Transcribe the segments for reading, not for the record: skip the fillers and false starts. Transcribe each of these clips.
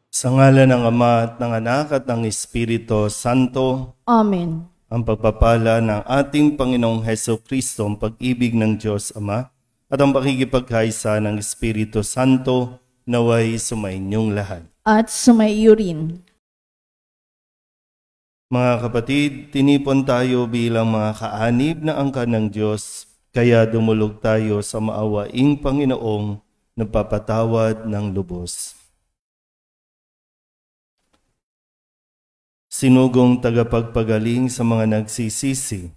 Sa ngalan ng Ama at ng Anak at ng Espiritu Santo, Amen. ang pagpapala ng ating Panginoong Hesukristo, ang pag-ibig ng Diyos Ama, at ang pakikipagkaisa ng Espiritu Santo, naway sumainyong lahat. At sumaiyo rin. Mga kapatid, tinipon tayo bilang mga kaanib na angkan ng Diyos, kaya dumulog tayo sa maawaing Panginoong nagpapatawad ng lubos. Sinugong tagapagpagaling sa mga nagsisisi,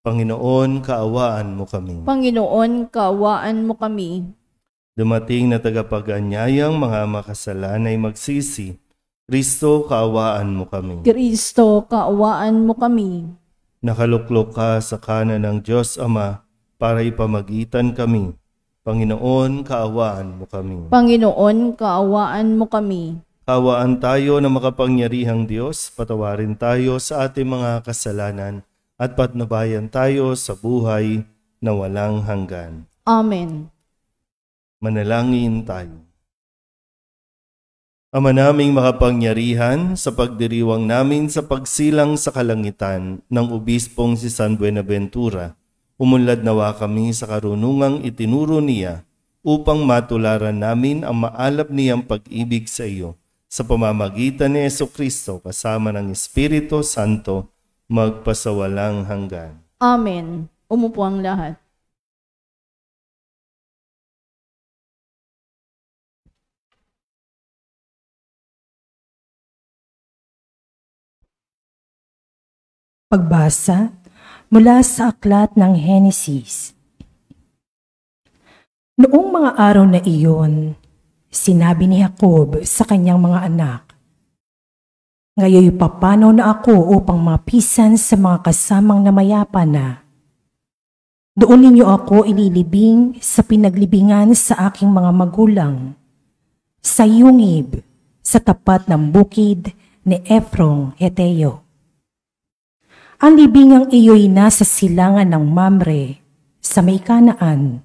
Panginoon, kaawaan mo kami. Panginoon, kaawaan mo kami. Dumating na tagapag-anyayang mga makasalan ay magsisi, Kristo, kaawaan mo kami. Kristo, kaawaan mo kami. Nakaluklok ka sa kanan ng Diyos Ama para ipamagitan kami. Panginoon, kaawaan mo kami. Panginoon, kaawaan mo kami. Kaawaan tayo na makapangyarihang Diyos, patawarin tayo sa ating mga kasalanan at patnubayan tayo sa buhay na walang hanggan. Amen. Manalangin tayo. Ama naming makapangyarihan, sa pagdiriwang namin sa pagsilang sa kalangitan ng Obispong si San Buenaventura, umunlad nawa kami sa karunungang itinuro niya upang matularan namin ang maalap niyang pag-ibig sa iyo. Sa pamamagitan ni Jesucristo kasama ng Espiritu Santo, magpasawalang hanggan. Amen. Umupo ang lahat. Pagbasa mula sa aklat ng Henesis. Noong mga araw na iyon, sinabi ni Jacob sa kanyang mga anak, "Ngayon papanaw na ako upang mapisan sa mga kasamang namayapa na. Doon ninyo ako ililibing sa pinaglibingan sa aking mga magulang, sa Yungib, sa tapat ng bukid ni Ephron Heteo. Ang libingang iyo'y nasa silangan ng Mamre sa may Kanaan.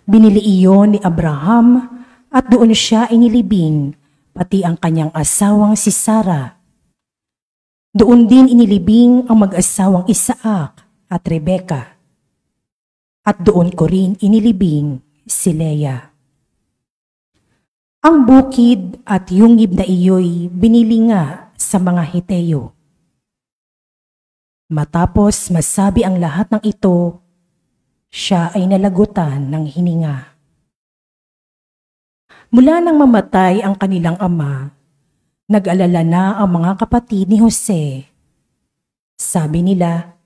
Binili iyon ni Abraham at doon siya inilibing, pati ang kanyang asawang si Sarah. Doon din inilibing ang mag-asawang Isaac at Rebeka. At doon ko rin inilibing si Leah. Ang bukid at yungib na iyo'y binili nga sa mga Heteo." Matapos masabi ang lahat ng ito, siya ay nalagutan ng hininga. Mula nang mamatay ang kanilang ama, nag-alala na ang mga kapatid ni Jose. Sabi nila,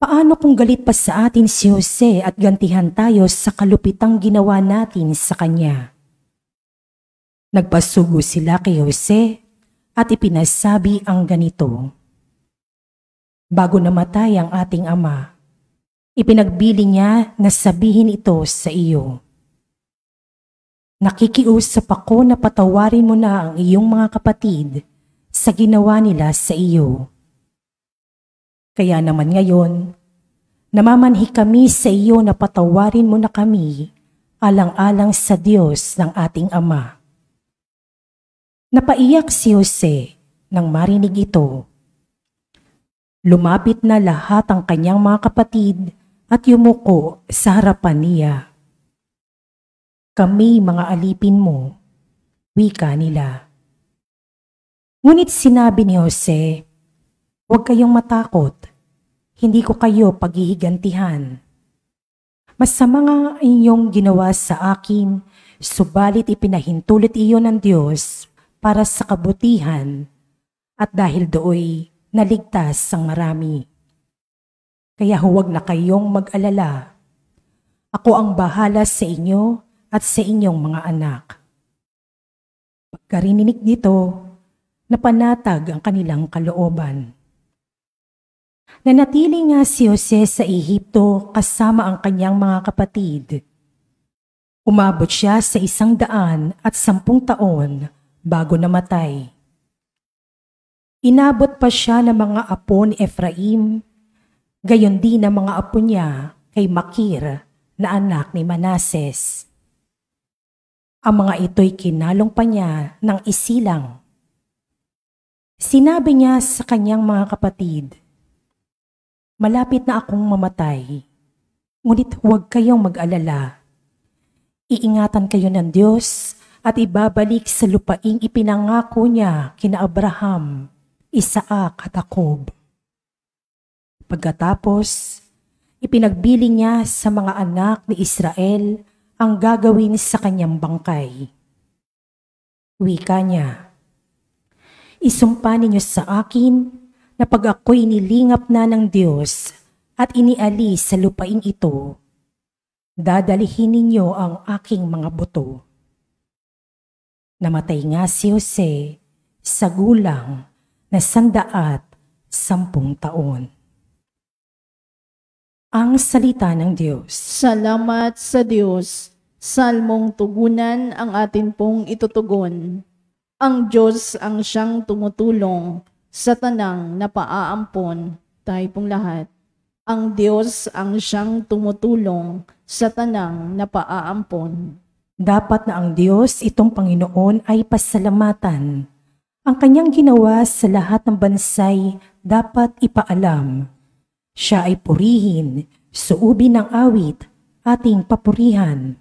"Paano kung galit pa sa atin si Jose at gantihan tayo sa kalupitang ginawa natin sa kanya?" Nagpasugo sila kay Jose at ipinasabi ang ganito, "Bago namatay ang ating ama, ipinagbili niya na sabihin ito sa iyo. Nakikiusap ako na patawarin mo na ang iyong mga kapatid sa ginawa nila sa iyo. Kaya naman ngayon, namamanhi kami sa iyo na patawarin mo na kami alang-alang sa Diyos ng ating ama." Napaiyak si Jose nang marinig ito. Lumapit na lahat ang kanyang mga kapatid at yumuko sa harapan niya. "Kami mga alipin mo," wika nila. Ngunit sinabi ni Jose, "Huwag kayong matakot, hindi ko kayo paghihigantihan. Masama nga inyong ginawa sa akin, subalit ipinahintulot iyon ng Diyos para sa kabutihan, at dahil dooy naligtas ang marami. Kaya huwag na kayong mag-alala. Ako ang bahala sa inyo at sa inyong mga anak." Pagkarinig nito, napanatag ang kanilang kalooban. Nanatili nga si Jose sa Ehipto kasama ang kanyang mga kapatid. Umabot siya sa 110 taon bago namatay. Inabot pa siya ng mga apo ni Ephraim, gayon din ang mga apo niya kay Makir na anak ni Manases. Ang mga ito'y kinalong pa niya ng isilang. Sinabi niya sa kanyang mga kapatid, "Malapit na akong mamatay, ngunit huwag kayong mag-alala. Iingatan kayo ng Diyos at ibabalik sa lupaing ipinangako niya kina Abraham, Isaac at Jacob." Pagkatapos, ipinagbiling niya sa mga anak ni Israel ang gagawin sa kanyang bangkay. Wika niya, "Isumpa ninyo sa akin na pag ako'y nilingap na ng Diyos at inialis sa lupaing ito, dadalihin ninyo ang aking mga buto." Namatay nga si Jose sa gulang na 110 taon. Ang salita ng Diyos. Salamat sa Diyos. Salmong tugunan ang atin pong itutugon. Ang Diyos ang siyang tumutulong sa tanang napaaampon. Tayo pong lahat. Ang Diyos ang siyang tumutulong sa tanang napaaampon. Dapat na ang Diyos, itong Panginoon, ay pasalamatan. Ang kanyang ginawa sa lahat ng bansay dapat ipaalam. Siya ay purihin, suubin ng awit, ating papurihan.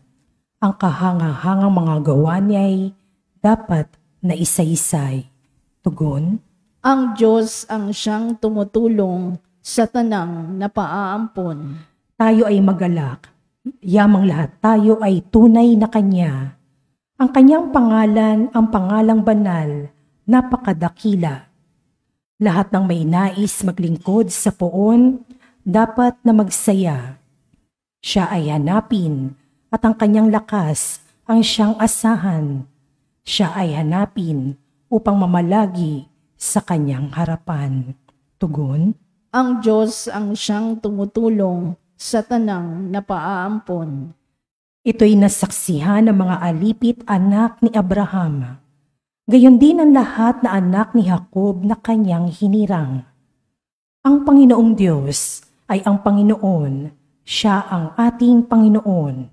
Ang kahanga-hangang mga gawa niya'y dapat na isa-isay. Tugon, Ang Diyos ang siyang tumutulong sa tanang napaaampon. tayo ay magalak. Yamang lahat tayo ay tunay na Kanya. Ang Kanyang pangalan, ang pangalang banal, napakadakila. Lahat ng may nais maglingkod sa poon, dapat na magsaya. Siya ay hanapin at ang kanyang lakas ang siyang asahan. Siya ay hanapin upang mamalagi sa kanyang harapan. Tugon, Ang Diyos ang siyang tumutulong sa tanang napaaampon. ito'y nasaksihan ng mga alipit anak ni Abraham. Gayon din ang lahat na anak ni Jacob na kanyang hinirang. Ang Panginoong Diyos ay ang Panginoon, siya ang ating Panginoon.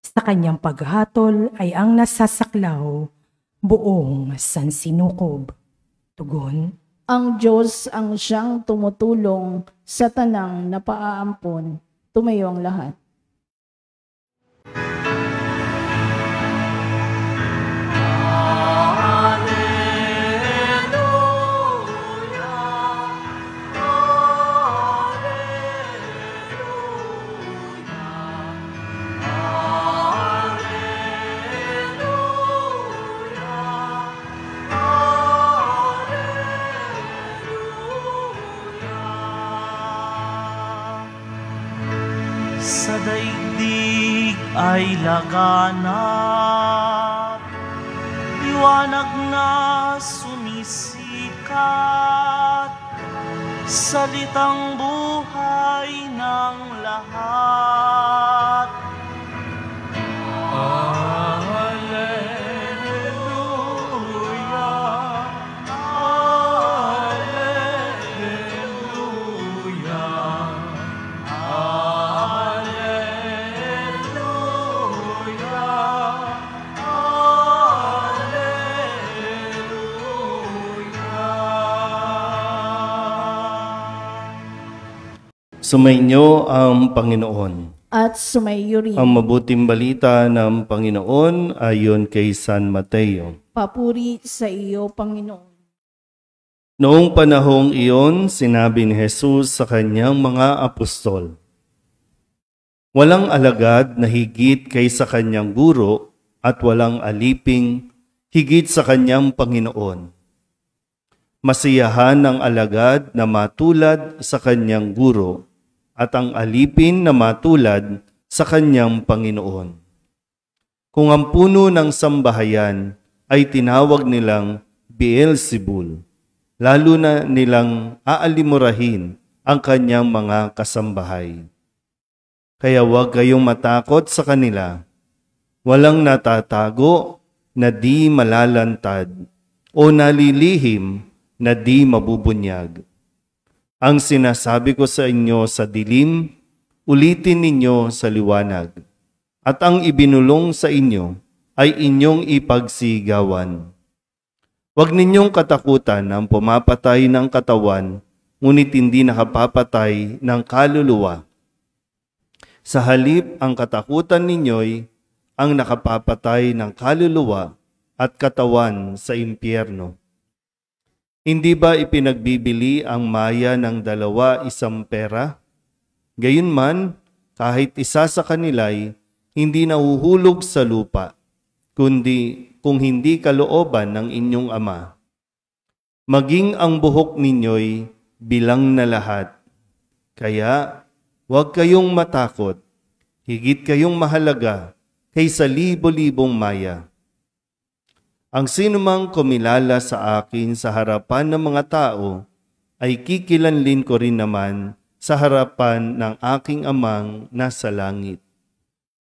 Sa kanyang paghatol ay ang nasasaklaw, buong sansinukob. Tugon, Ang Diyos ang siyang tumutulong sa tanang napaaampon. Tumayo ang lahat. Sa daigdig ay laganap, liwanag na sumisikat, salitang buhay ng lahat. Sumainyo ang Panginoon. At sumayo rin. Ang mabuting balita ng Panginoon ayon kay San Mateo. Papuri sa iyo, Panginoon. Noong panahong iyon, sinabi ni Jesus sa kanyang mga apostol, "Walang alagad na higit kaysa kanyang guro at walang aliping higit sa kanyang Panginoon. Masiyahan ang alagad na matulad sa kanyang guro at ang alipin na matulad sa kanyang Panginoon. Kung ang puno ng sambahayan ay tinawag nilang Beelzebul, lalo na nilang aalimurahin ang kanyang mga kasambahay. Kaya huwag kayong matakot sa kanila. Walang natatago na di malalantad o nalilihim na di mabubunyag. Ang sinasabi ko sa inyo sa dilim, ulitin ninyo sa liwanag. At ang ibinulong sa inyo ay inyong ipagsigawan. Huwag ninyong katakutan ang pumapatay ng katawan, ngunit hindi nakapapatay ng kaluluwa. Sa halip, ang katakutan ninyo'y ang nakapapatay ng kaluluwa at katawan sa impyerno. Hindi ba ipinagbibili ang maya ng 2 pera? Gayunman, kahit isa sa kanila'y hindi nahuhulog sa lupa, kundi kung hindi kalooban ng inyong Ama. Maging ang buhok ninyo'y bilang na lahat. Kaya, huwag kayong matakot, higit kayong mahalaga kaysa libo-libong maya. Ang sinumang kumilala sa akin sa harapan ng mga tao, ay kikilanlin ko rin naman sa harapan ng aking Amang nasa langit.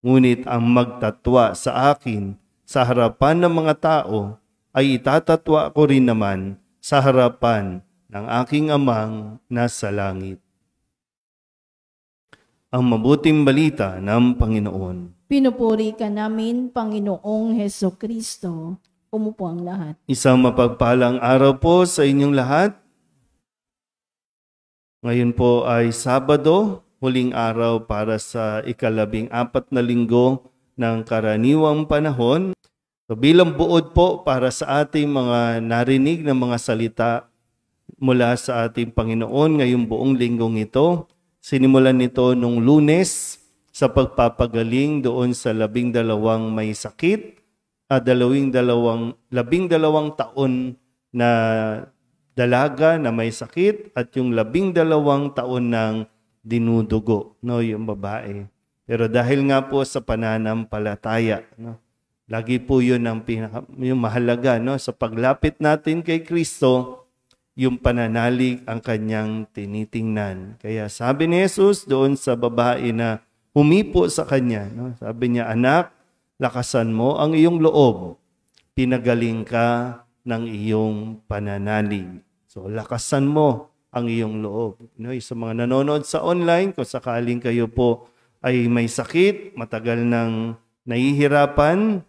Ngunit ang magtatwa sa akin sa harapan ng mga tao, ay itatatwa ko rin naman sa harapan ng aking Amang nasa langit. Ang mabuting balita ng Panginoon. Pinupuri ka namin, Panginoong Hesukristo. Umupo ang lahat. Isang mapagpalang araw po sa inyong lahat. Ngayon po ay Sabado, huling araw para sa 14 na linggo ng karaniwang panahon. So bilang buod po para sa ating mga narinig na mga salita mula sa ating Panginoon ngayong buong linggong ito, sinimulan nito nung Lunes sa pagpapagaling doon sa 12 may sakit, 12 taon na dalaga na may sakit at yung 12 taon ng dinudugo, no, yung babae. Pero dahil nga po sa pananampalataya, no, lagi po yun yung mahalaga, no, sa paglapit natin kay Kristo, yung pananalig ang kanyang tinitingnan. Kaya sabi ni Jesus doon sa babae na humipo sa kanya, no, sabi niya, anak, lakasan mo ang iyong loob, pinagaling ka ng iyong pananalig. So, lakasan mo ang iyong loob. No, sa mga nanonood sa online, kung sakaling kayo po ay may sakit, matagal nang nahihirapan,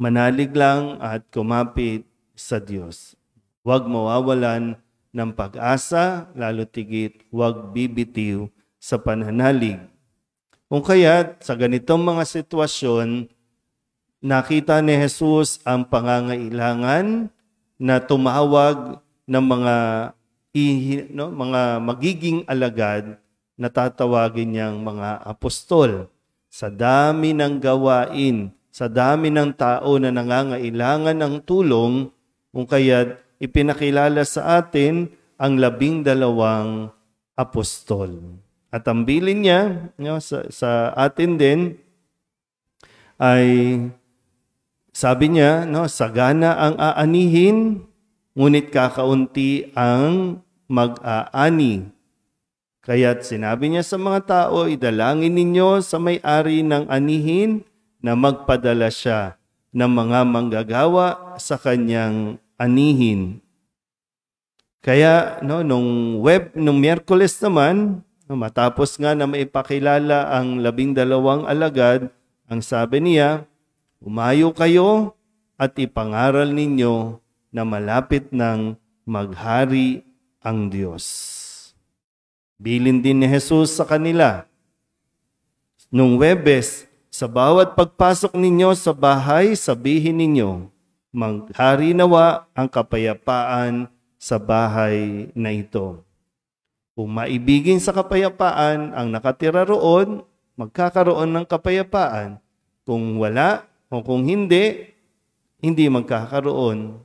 manalig lang at kumapit sa Diyos. Huwag mawawalan ng pag-asa, lalo tigit, huwag bibitiw sa pananalig. Kung kaya sa ganitong mga sitwasyon, nakita ni Jesus ang pangangailangan na tumawag ng mga magiging alagad na tatawagin niyang mga apostol. Sa dami ng gawain, sa dami ng tao na nangangailangan ng tulong, kung kaya ipinakilala sa atin ang 12 apostol. At ang bilin niya, sa atin din ay sabi niya, sagana ang aanihin, ngunit kakaunti ang mag-aani. Kaya't sinabi niya sa mga tao, idalangin ninyo sa may-ari ng anihin na magpadala siya ng mga manggagawa sa kanyang anihin. Kaya nung Miyerkules naman, matapos nga na maipakilala ang 12 alagad, ang sabi niya, umayo kayo at ipangaral ninyo na malapit ng maghari ang Diyos. Bilin din ni Jesus sa kanila, nung Huwebes, sa bawat pagpasok ninyo sa bahay, sabihin ninyo, maghari nawa ang kapayapaan sa bahay na ito. Kung maibigin sa kapayapaan ang nakatira roon, magkakaroon ng kapayapaan. Kung wala o kung hindi magkakaroon.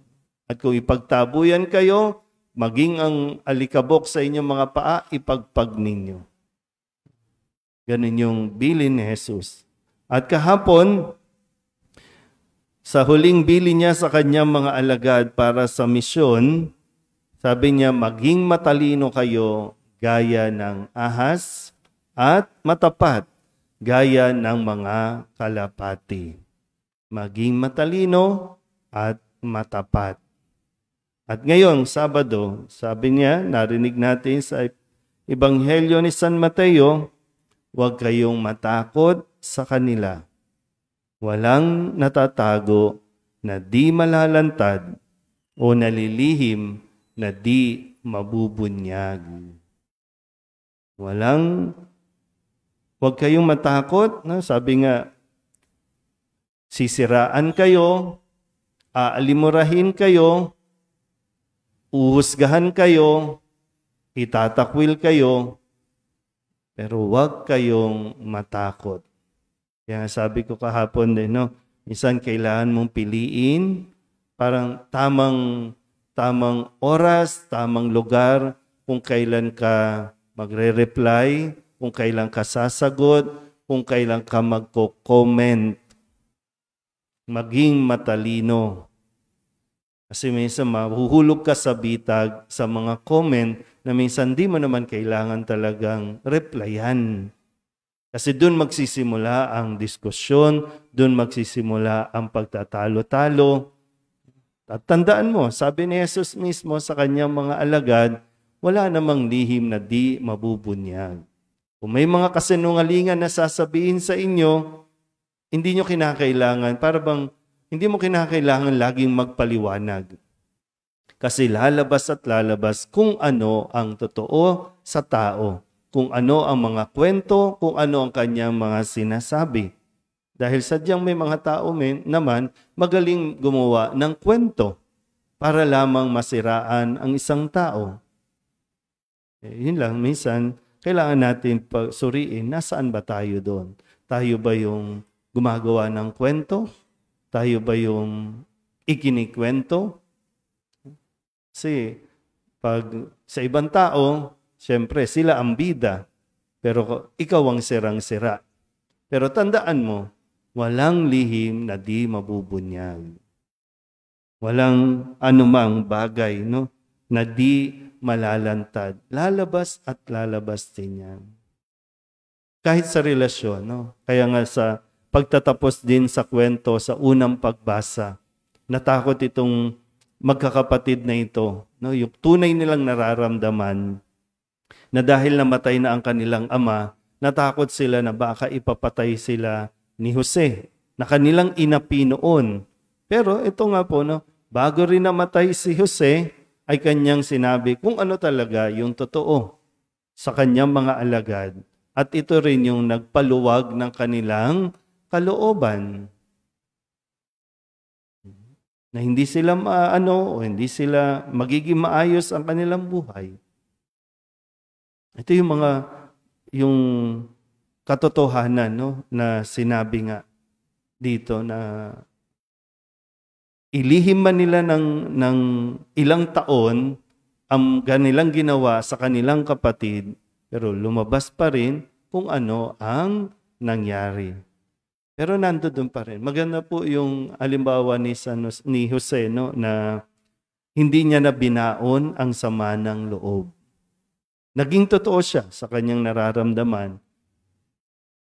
At kung ipagtabuyan kayo, maging ang alikabok sa inyong mga paa, ipagpag ninyo. Ganun yung bilin ni Jesus. At kahapon, sa huling bilin niya sa kanyang mga alagad para sa misyon, sabi niya, maging matalino kayo gaya ng ahas at matapat gaya ng mga kalapati. Maging matalino at matapat. At ngayong Sabado, sabi niya, narinig natin sa Ebanghelyo ni San Mateo, huwag kayong matakot sa kanila. Walang natatago na di malalantad o nalilihim na di mabubunyag. Huwag kayong matakot. No? Sabi nga, sisiraan kayo, aalimurahin kayo, uhusgahan kayo, itatakwil kayo, pero huwag kayong matakot. Kaya sabi ko kahapon din, no? Minsan kailangan mong piliin parang tamang oras, tamang lugar, kung kailan ka magre-reply, kung kailan ka sasagot, kung kailan ka magko-comment. Maging matalino. Kasi minsan mahuhulog ka sa bitag sa mga comment na minsan di mo naman kailangan talagang replyan. Kasi doon magsisimula ang diskusyon, doon magsisimula ang pagtatalo-talo. At tandaan mo, sabi ni Jesus mismo sa kanyang mga alagad, wala namang lihim na di mabubunyag. Kung may mga kasinungalingan na sasabihin sa inyo, hindi nyo kinakailangan, hindi mo kinakailangan laging magpaliwanag. Kasi lalabas at lalabas kung ano ang totoo sa tao. Kung ano ang mga kwento, kung ano ang kanyang mga sinasabi. Dahil sadyang may mga tao naman magaling gumawa ng kwento para lamang masiraan ang isang tao. Yun lang, minsan, kailangan natin suriin, nasaan ba tayo doon? Tayo ba yung gumagawa ng kwento? Tayo ba yung ikinikwento? Kasi pag sa ibang tao, siyempre, sila ang bida, pero ikaw ang sirang-sira. Pero tandaan mo, walang lihim na di mabubunyag. Walang anumang bagay na di malalantad. Lalabas at lalabas din yan. Kahit sa relasyon. Kaya nga sa pagtatapos din sa kwento sa unang pagbasa, natakot itong magkakapatid na ito. Yung tunay nilang nararamdaman na dahil namatay na ang kanilang ama, natakot sila na baka ipapatay sila ni Jose, na kanilang inapi noon. Pero ito nga po, bago rin namatay si Jose, ay kanyang sinabi kung ano talaga yung totoo sa kanyang mga alagad. At ito rin yung nagpaluwag ng kanilang kalooban. Na hindi sila hindi sila magiging maayos ang kanilang buhay. Ito yung katotohanan na sinabi nga dito na ilihim man nila ng ilang taon ang kanilang ginawa sa kanilang kapatid, pero lumabas pa rin kung ano ang nangyari. Pero nandoon pa rin. Maganda po yung halimbawa ni Jose na hindi niya na binaon ang sama ng loob. Naging totoo siya sa kanyang nararamdaman.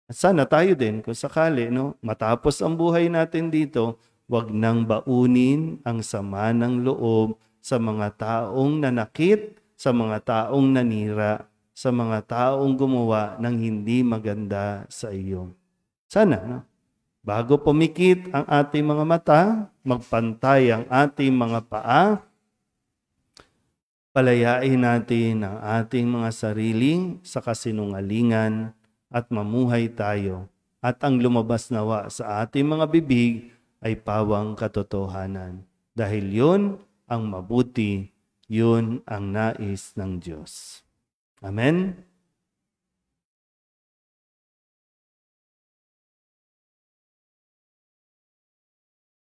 At sana tayo din, kung sakali, matapos ang buhay natin dito, wag nang baunin ang sama ng loob sa mga taong nanakit, sa mga taong nanira, sa mga taong gumawa ng hindi maganda sa iyo. Sana, bago pumikit ang ating mga mata, magpantay ang ating mga paa, palayain natin ang ating mga sarili sa kasinungalingan at mamuhay tayo. At ang lumabas nawa sa ating mga bibig ay pawang katotohanan. Dahil yun ang mabuti, yun ang nais ng Diyos. Amen?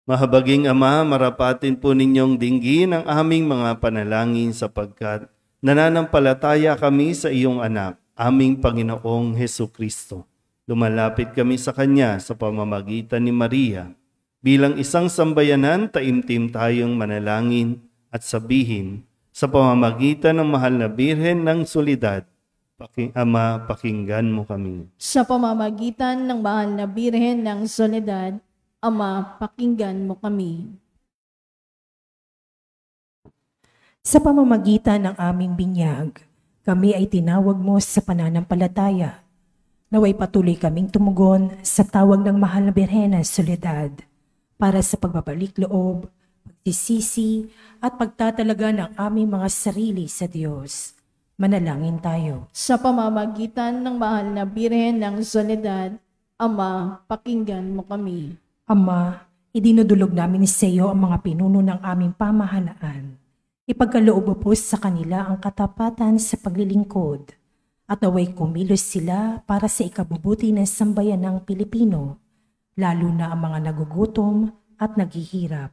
Mahabaging Ama, marapatin po ninyong dinggin ang aming mga panalangin sapagkat nananampalataya kami sa iyong anak, aming Panginoong Hesukristo. Lumalapit kami sa Kanya sa pamamagitan ni Maria. Bilang isang sambayanan, taimtim tayong manalangin at sabihin sa pamamagitan ng mahal na Birhen ng Soledad, Ama, pakinggan mo kami. Sa pamamagitan ng mahal na Birhen ng Soledad, Ama, pakinggan mo kami. Sa pamamagitan ng aming binyag, kami ay tinawag mo sa pananampalataya. Naway patuloy kaming tumugon sa tawag ng mahal na Birhen ng Soledad para sa pagbabalik loob, pagsisisi at pagtatalaga ng aming mga sarili sa Diyos. Manalangin tayo. Sa pamamagitan ng mahal na Birhen ng Soledad, Ama, pakinggan mo kami. Ama, idinudulog namin sa iyo ang mga pinuno ng aming pamahalaan. Ipagkaloob mo po sa kanila ang katapatan sa paglilingkod at naway kumilos sila para sa ikabubuti ng sambayan ng Pilipino, lalo na ang mga nagugutom at naghihirap.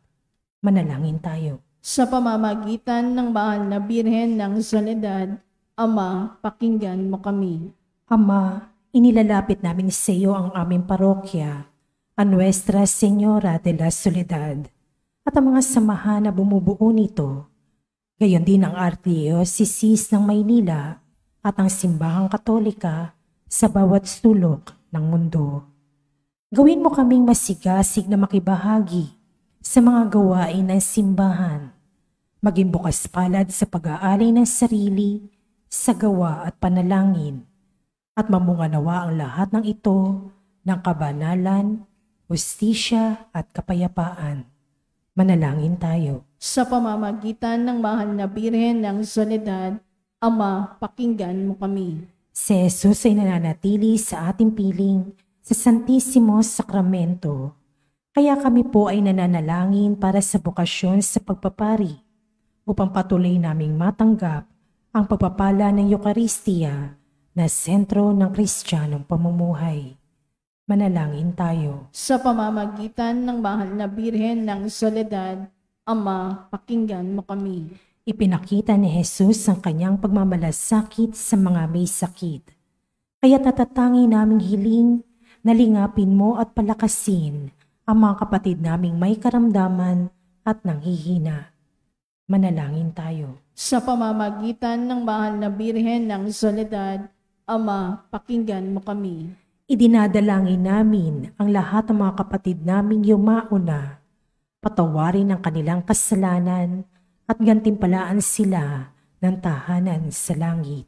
Manalangin tayo. Sa pamamagitan ng mahal na Birhen ng Soledad, Ama, pakinggan mo kami. Ama, inilalapit namin sa iyo ang aming parokya, ang Nuestra Señora de la Soledad, at ang mga samahan na bumubuo nito. Gayon din ang Archdiocese ng Maynila at ang Simbahang Katolika sa bawat sulok ng mundo. Gawin mo kaming masigasig na makibahagi sa mga gawain ng simbahan, maging bukas palad sa pag-aalay ng sarili, sa gawa at panalangin, at mamunganawa ang lahat ng ito ng kabanalan, hustisya at kapayapaan. Manalangin tayo. Sa pamamagitan ng mahal na Birhen ng Soledad, Ama, pakinggan mo kami. Si Jesus ay nananatili sa ating piling sa Santissimo Sacramento. Kaya kami po ay nananalangin para sa bokasyon sa pagpapari upang patuloy naming matanggap ang pagpapala ng Eucharistia na sentro ng Kristiyanong pamumuhay. Manalangin tayo. Sa pamamagitan ng mahal na Birhen ng Soledad, Ama, pakinggan mo kami. Ipinakita ni Jesus ang kanyang pagmamalasakit sa mga may sakit. Kaya natatangi naming hiling na lingapin mo at palakasin ang mga kapatid naming may karamdaman at nanghihina. Manalangin tayo. Sa pamamagitan ng mahal na Birhen ng Soledad, Ama, pakinggan mo kami. Idinadalangin namin ang lahat ng mga kapatid naming yumauna, patawarin ang kanilang kasalanan at gantimpalaan sila ng tahanan sa langit.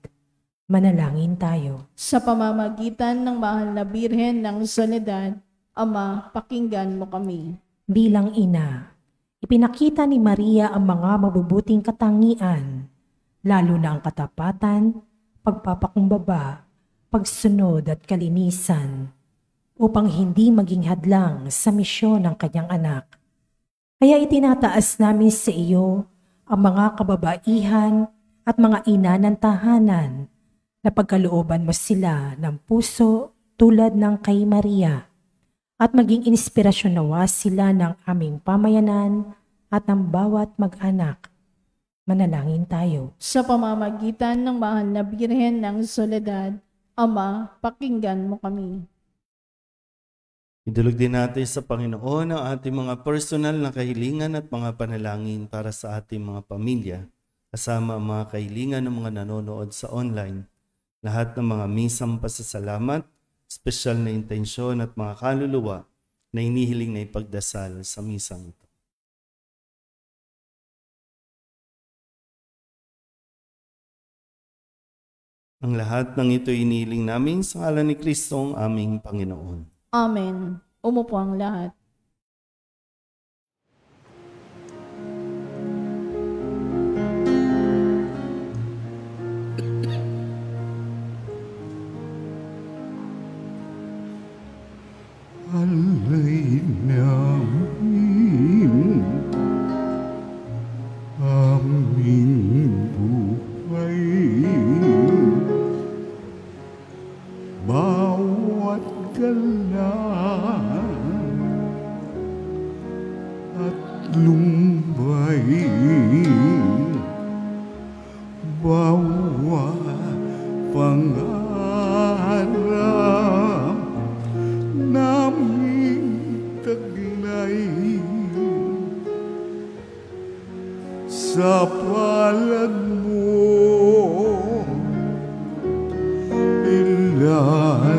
Manalangin tayo. Sa pamamagitan ng mahal na Birhen ng Soledad, Ama, pakinggan mo kami. Bilang ina, ipinakita ni Maria ang mga mabubuting katangian, lalo na ang katapatan, pagpapakumbaba, pagsunod at kalinisan, upang hindi maging hadlang sa misyon ng kanyang anak. Kaya itinataas namin sa iyo ang mga kababaihan at mga ina ng tahanan na pagkalooban mo sila ng puso tulad ng kay Maria at maging inspirasyon nawa sila ng aming pamayanan at ng bawat mag-anak. Manalangin tayo. Sa pamamagitan ng mahal na Birhen ng Soledad, Ama, pakinggan mo kami. Idulog din natin sa Panginoon ang ating mga personal na kahilingan at mga panalangin para sa ating mga pamilya, kasama ang mga kahilingan ng mga nanonood sa online, lahat ng mga misang pasasalamat, espesyal na intensyon at mga kaluluwa na inihiling na ipagdasal sa misang ito. Ang lahat ng ito inihiling namin sa ngalan ni Kristong aming Panginoon. Amen. Umupo ang lahat. Alay namin aming buhay, bawat galang at lumbay, bawat pangarap naming taglay, sa palad mo ilalagay.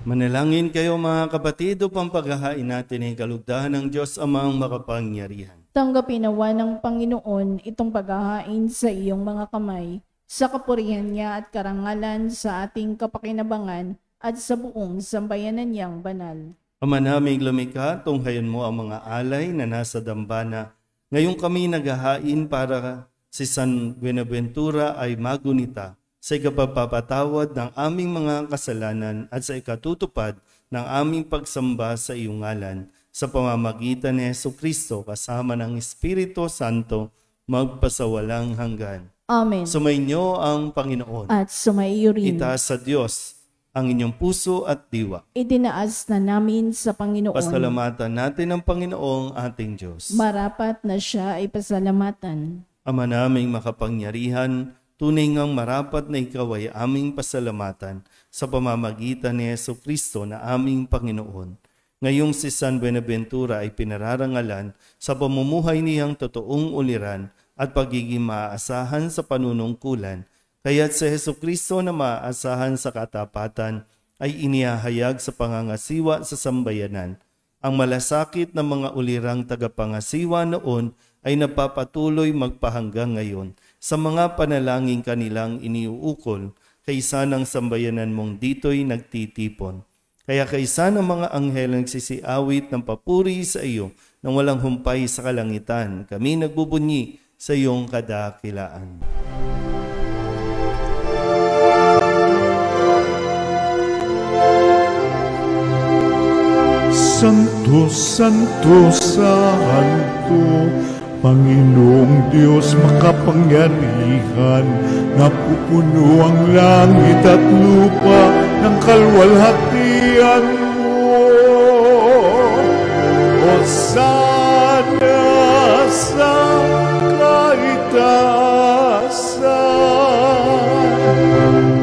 Manalangin kayo mga kapatid upang paghahain natin ay kalugdahan ng Diyos Amang makapangyarihan. Tanggapin nawa ng Panginoon itong paghahain sa iyong mga kamay, sa kapurihan niya at karangalan sa ating kapakinabangan at sa buong sambayanan niyang banal. Ama naming lumikha, tunghayan mo ang mga alay na nasa dambana. Ngayong kami naghahain para si San Buenaventura ay magunita sa ikapagpapatawad ng aming mga kasalanan at sa ikatutupad ng aming pagsamba sa iyong ngalan, sa pamamagitan ni Jesucristo kasama ng Espiritu Santo, magpasawalang hanggan. Amen. Sumainyo ang Panginoon. At sumaiyo rin. Itaas sa Diyos ang inyong puso at diwa. Itinaas na namin sa Panginoon. Pasalamatan natin ang Panginoong ating Diyos. Marapat na siya ay pasalamatan. Ama naming makapangyarihan, tunay ngang marapat na ikaw ay aming pasalamatan sa pamamagitan ni Jesucristo na aming Panginoon. Ngayong si San Buenaventura ay pinararangalan sa pamumuhay niyang totoong uliran at pagiging maaasahan sa panunungkulan. Kaya't si Jesucristo na maaasahan sa katapatan ay inihahayag sa pangangasiwa sa sambayanan. Ang malasakit ng mga ulirang tagapangasiwa noon ay napapatuloy magpahanggang ngayon sa mga panalangin kanilang iniuukol kaysa ng sambayanan mong dito'y nagtitipon. Kaya kaysa ng mga anghel nagsisiawit ng papuri sa iyo nang walang humpay sa kalangitan, kami nagbubunyi sa iyong kadakilaan. Santo, Santo, Santo, Panginoong Diyos makapangyarihan, napupuno ang langit at lupa ng kalwalhatian mo. Hosana sa kaitaasan,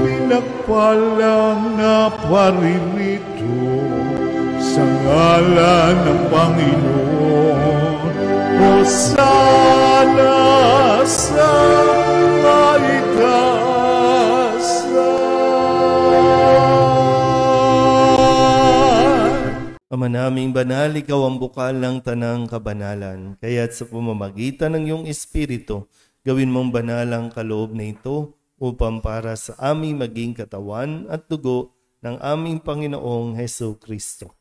pinagpalang na paririto sa ngalan ng Panginoon. Hosana sa kaitaasan. Ama naming banal, ikaw ang bukal ng tanang kabanalan. Kaya't sa pamamagitan ng iyong Espiritu, gawin mong banal ang kaloob na ito upang para sa aming maging katawan at dugo ng aming Panginoong Jesucristo.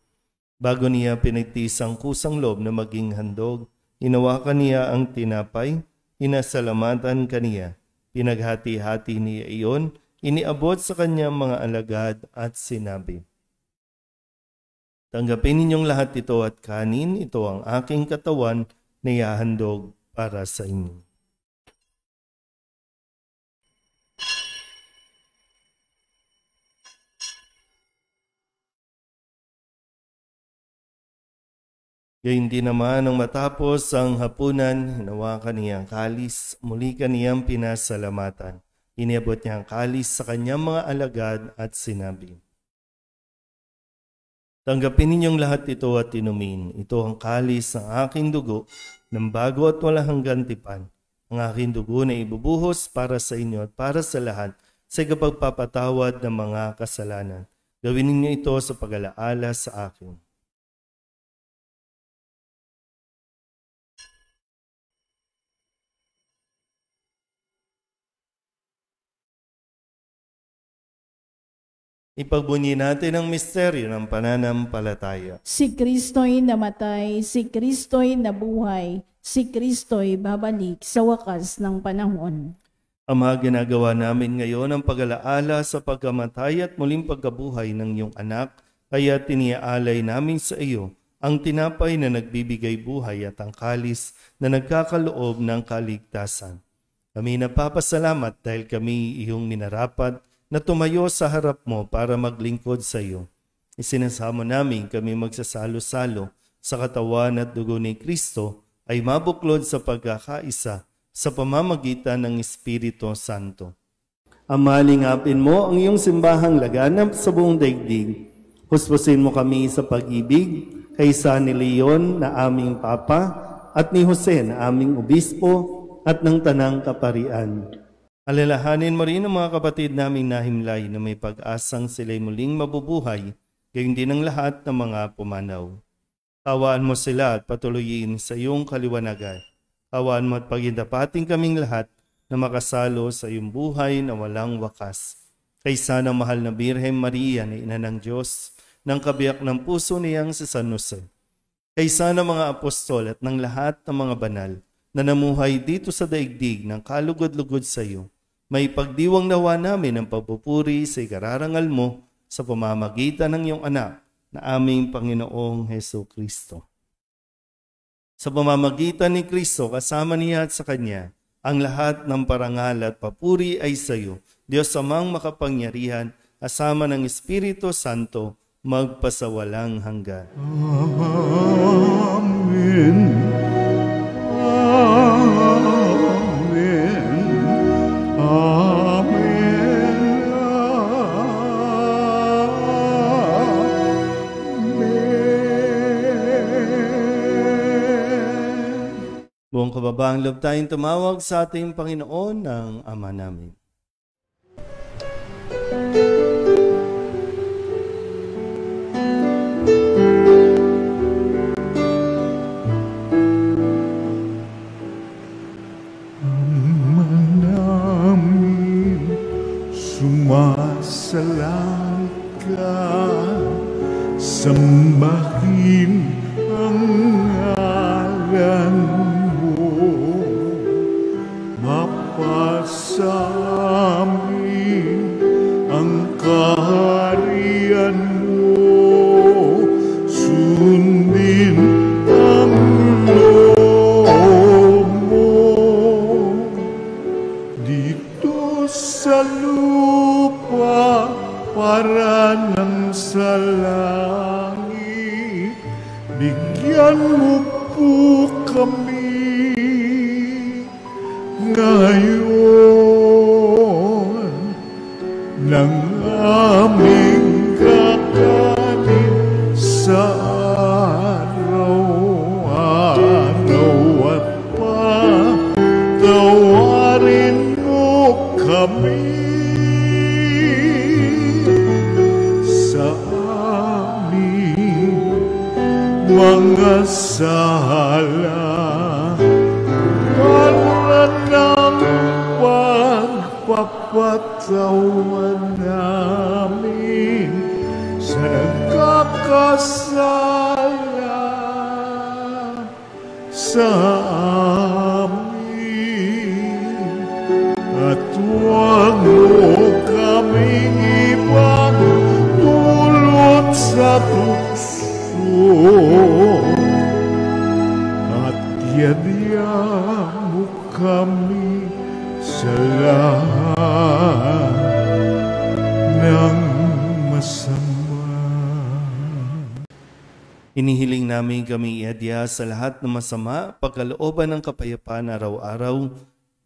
Bago niya pinagtiis ang kusang loob na maging handog, hinawakan niya ang tinapay, inasalamatan kaniya, pinaghati-hati niya iyon, iniabot sa kanyang mga alagad at sinabi, "Tanggapin ninyong lahat ito at kanin, ito ang aking katawan na ihahandog para sa inyo." Gayun din naman nang matapos ang hapunan, hinawakan niya ang kalis, muli kaniyang pinasalamatan. Iniabot niya ang kalis sa kanyang mga alagad at sinabi, "Tanggapin ninyong lahat ito at inumin. Ito ang kalis ng aking dugo, ng bago at walang hanggang tipan. Ang aking dugo na ibubuhos para sa inyo at para sa lahat sa ikapagpapatawad ng mga kasalanan. Gawin ninyo ito sa pag-alaala sa akin." Ipagbunyi natin ang misteryo ng pananampalataya. Si Kristo'y namatay, si Kristo'y nabuhay, si Kristo'y babalik sa wakas ng panahon. Ama, ginagawa namin ngayon ang pag-alaala sa pagkamatay at muling pagkabuhay ng iyong anak, kaya tiniaalay namin sa iyo ang tinapay na nagbibigay buhay at ang kalis na nagkakaloob ng kaligtasan. Kami napapasalamat dahil kami iyong minarapat na tumayo sa harap mo para maglingkod sa iyo. Isinasamo namin kami magsasalo-salo sa katawan at dugo ni Kristo ay mabuklod sa pagkakaisa sa pamamagitan ng Espiritu Santo. Ama, lingapin mo ang iyong simbahang laganap sa buong daigdig. Huspusin mo kami sa pag-ibig kaysa ni Leon na aming Papa at ni Jose na aming Obispo at ng Tanang Kaparian. Alalahanin mo rin ang mga kapatid naming nahimlay na may pag-asang sila'y muling mabubuhay, gayon din ang lahat ng mga pumanaw. Tawaan mo sila at patuloyin sa iyong kaliwanagan. Tawaan mo at pagindapating kaming lahat na makasalo sa iyong buhay na walang wakas. Kaysa ng mahal na Birhen Maria na ina ng Diyos, ng kabiyak ng puso niyang si San Jose. Kaysa ng mga apostol at ng lahat ng mga banal na namuhay dito sa daigdig ng kalugod-lugod sa iyo, may pagdiwang nawa namin ang pagpupuri sa ikararangal mo sa pamamagitan ng iyong anak na aming Panginoong Heso Kristo. Sa pamamagitan ni Kristo, kasama niya at sa Kanya, ang lahat ng parangal at papuri ay sa iyo, Diyos Amang makapangyarihan, kasama ng Espiritu Santo, magpasawalang hanggan. Amen. Amen. Amen. Amen. Buong kababaang loob tayong tumawag sa ating Panginoon ng Ama namin. Sumasalang ka, sambahin ang ngalan mo, mapasamin ang kaharian mo, sundin ang loob mo dito sa lupa para nang sa langit. Bigyan mo po kami ngayon ng aming kakanin sa araw-araw at patawarin mo kami sa aming mga sala para ng pagpapatawan namin sa nagkakasala sa amin, at huwag mo kaming ipagdulot sa tukso, at yadya mo kami sa lahat ng masama. Inihiling namin kami iadya sa lahat ng masama, pagkalooban ng kapayapaan araw-araw,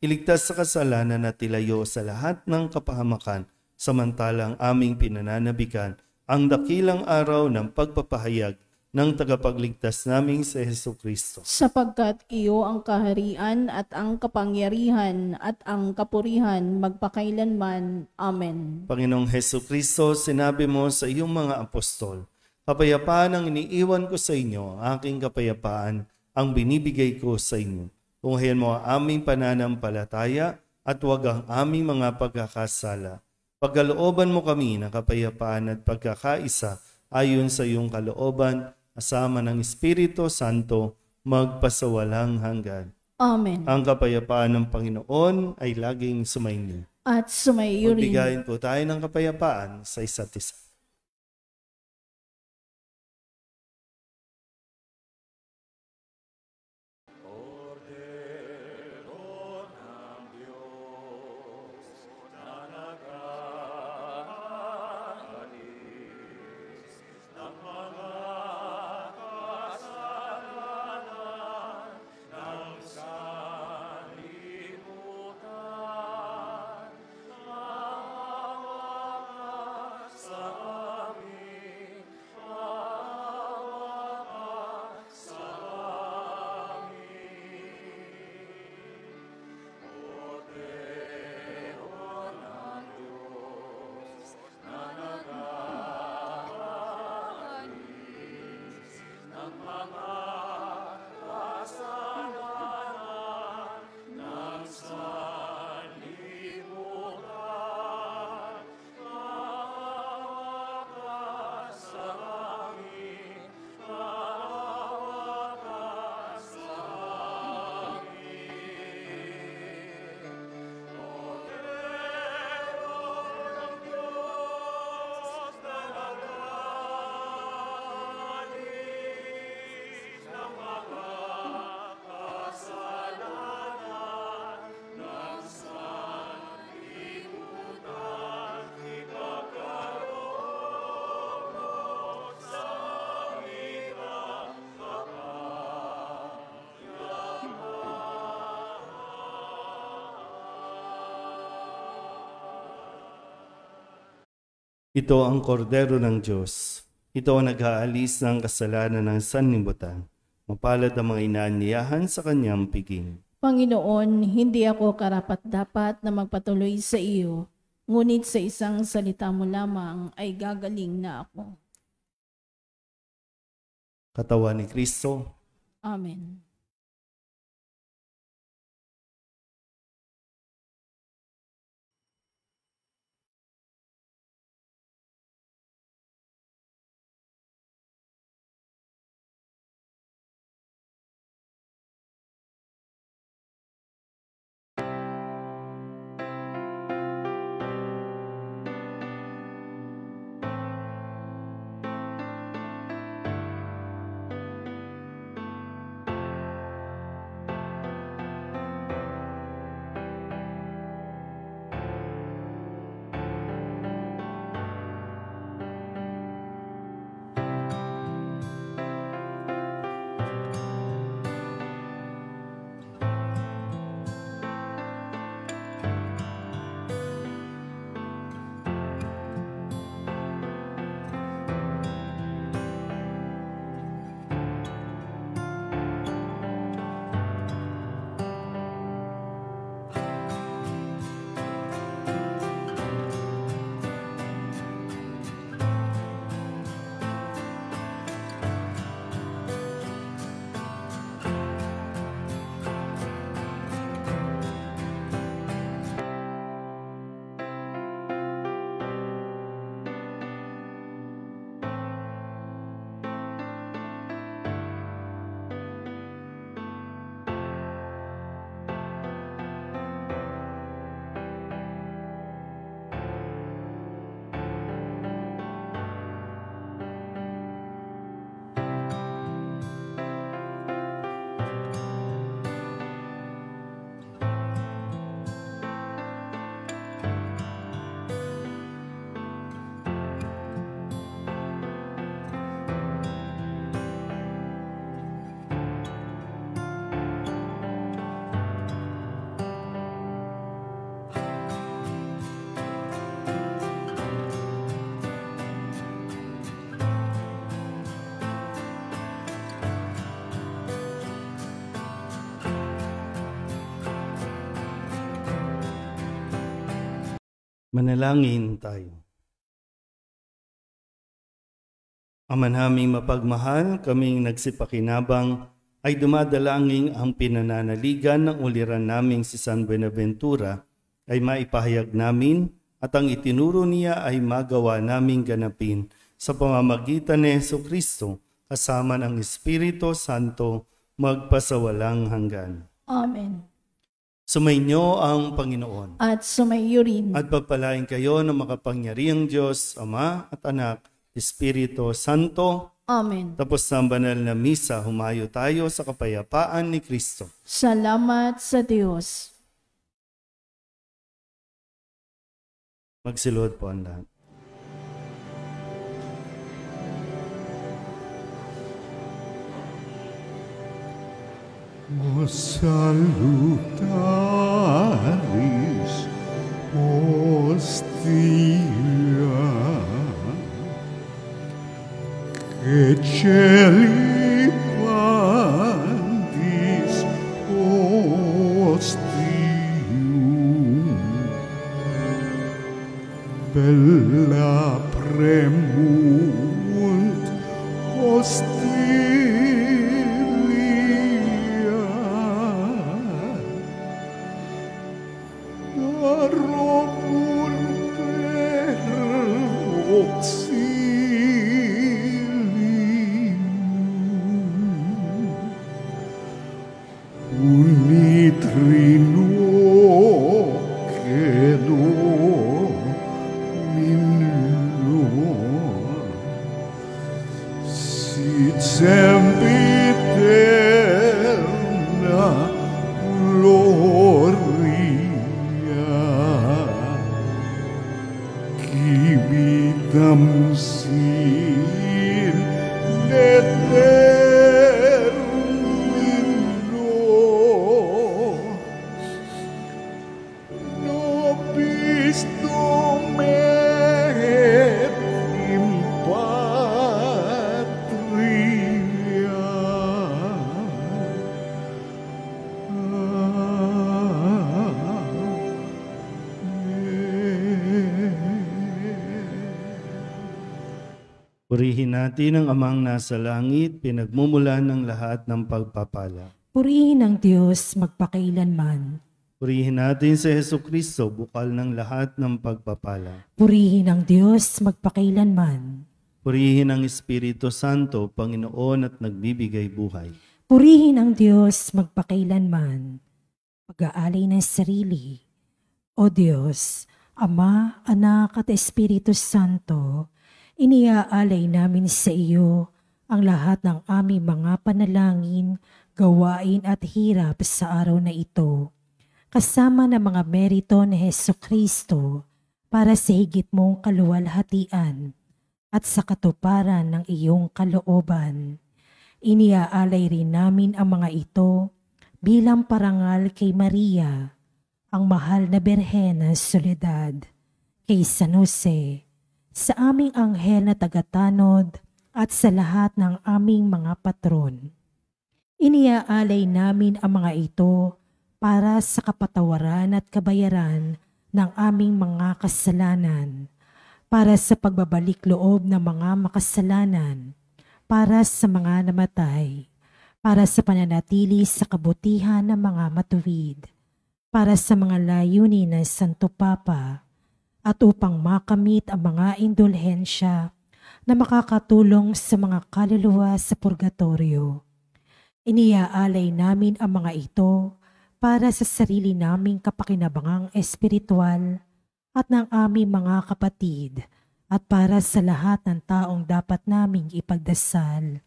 iligtas sa kasalanan at ilayo sa lahat ng kapahamakan, samantalang aming pinananabikan ang dakilang araw ng pagpapahayag ng tagapagligtas naming si Heso Kristo. Sapagkat iyo ang kaharian at ang kapangyarihan at ang kapurihan magpakailanman. Amen. Panginoong Heso Kristo, sinabi mo sa iyong mga apostol, kapayapaan ang iniiwan ko sa inyo, aking kapayapaan ang binibigay ko sa inyo. Tunghayan mo ang aming pananampalataya at huwag ang aming mga pagkakasala. Pagkalooban mo kami ng kapayapaan at pagkakaisa ayon sa iyong kalooban, asama ng Espiritu Santo, magpasawalang hanggan. Amen. Ang kapayapaan ng Panginoon ay laging sumainyo. At sumaiyo rin. Magbigayin po tayo ng kapayapaan sa isa't isa. Ito ang kordero ng Diyos. Ito ang nag-aalis ng kasalanan ng sanlibutan. Mapalad ang mga inaanyayahan sa kanyang piging. Panginoon, hindi ako karapat-dapat na magpatuloy sa iyo, ngunit sa isang salita mo lamang ay gagaling na ako. Katawan ni Kristo. Amen. Manalangin tayo. Ama naming mapagmahal, kaming nagsipakinabang ay dumadalangin ang pinananaligan ng uliran naming si San Buenaventura ay maipahayag namin at ang itinuro niya ay magawa naming ganapin sa pamamagitan ni Jesucristo kasama ng Espiritu Santo magpasawalang hanggan. Amen. Sumainyo ang Panginoon. At sumaiyo rin. At pagpalain kayo ng makapangyarihang Diyos, Ama at Anak, Espiritu Santo. Amen. Tapos ng banal na misa, humayo tayo sa kapayapaan ni Kristo. Salamat sa Diyos. Magsilod po ang lahat. O salutaris hostia, que celi pandis hostium, bella premunt hostilia, Romul per auxilium, unitrino cedo minor, sit sempiterna gloria, civitam sin determino, nobis Domine Purihin natin ang Amang nasa langit, pinagmumulan ng lahat ng pagpapala. Purihin ang Diyos magpakailanman. Purihin natin si Hesukristo, bukal ng lahat ng pagpapala. Purihin ang Diyos magpakailanman. Purihin ang Espiritu Santo, Panginoon at nagbibigay buhay. Purihin ang Diyos magpakailanman. Pag-aalay ng sarili. O Diyos, Ama, Anak at Espiritu Santo, iniaalay namin sa iyo ang lahat ng aming mga panalangin, gawain at hirap sa araw na ito, kasama ng mga merito ni Hesukristo para sa higit mong kaluwalhatian at sa katuparan ng iyong kalooban. Iniaalay rin namin ang mga ito bilang parangal kay Maria, ang mahal na Birhen ng Soledad, kay San Jose, sa aming anghel na tagatanod at sa lahat ng aming mga patron. Iniaalay namin ang mga ito para sa kapatawaran at kabayaran ng aming mga kasalanan, para sa pagbabalik loob ng mga makasalanan, para sa mga namatay, para sa pananatili sa kabutihan ng mga matuwid, para sa mga layunin ng Santo Papa, at upang makamit ang mga indulhensya na makakatulong sa mga kaluluwa sa purgatorio. Iniaalay namin ang mga ito para sa sarili naming kapakinabangang espiritual at ng aming mga kapatid at para sa lahat ng taong dapat naming ipagdasal.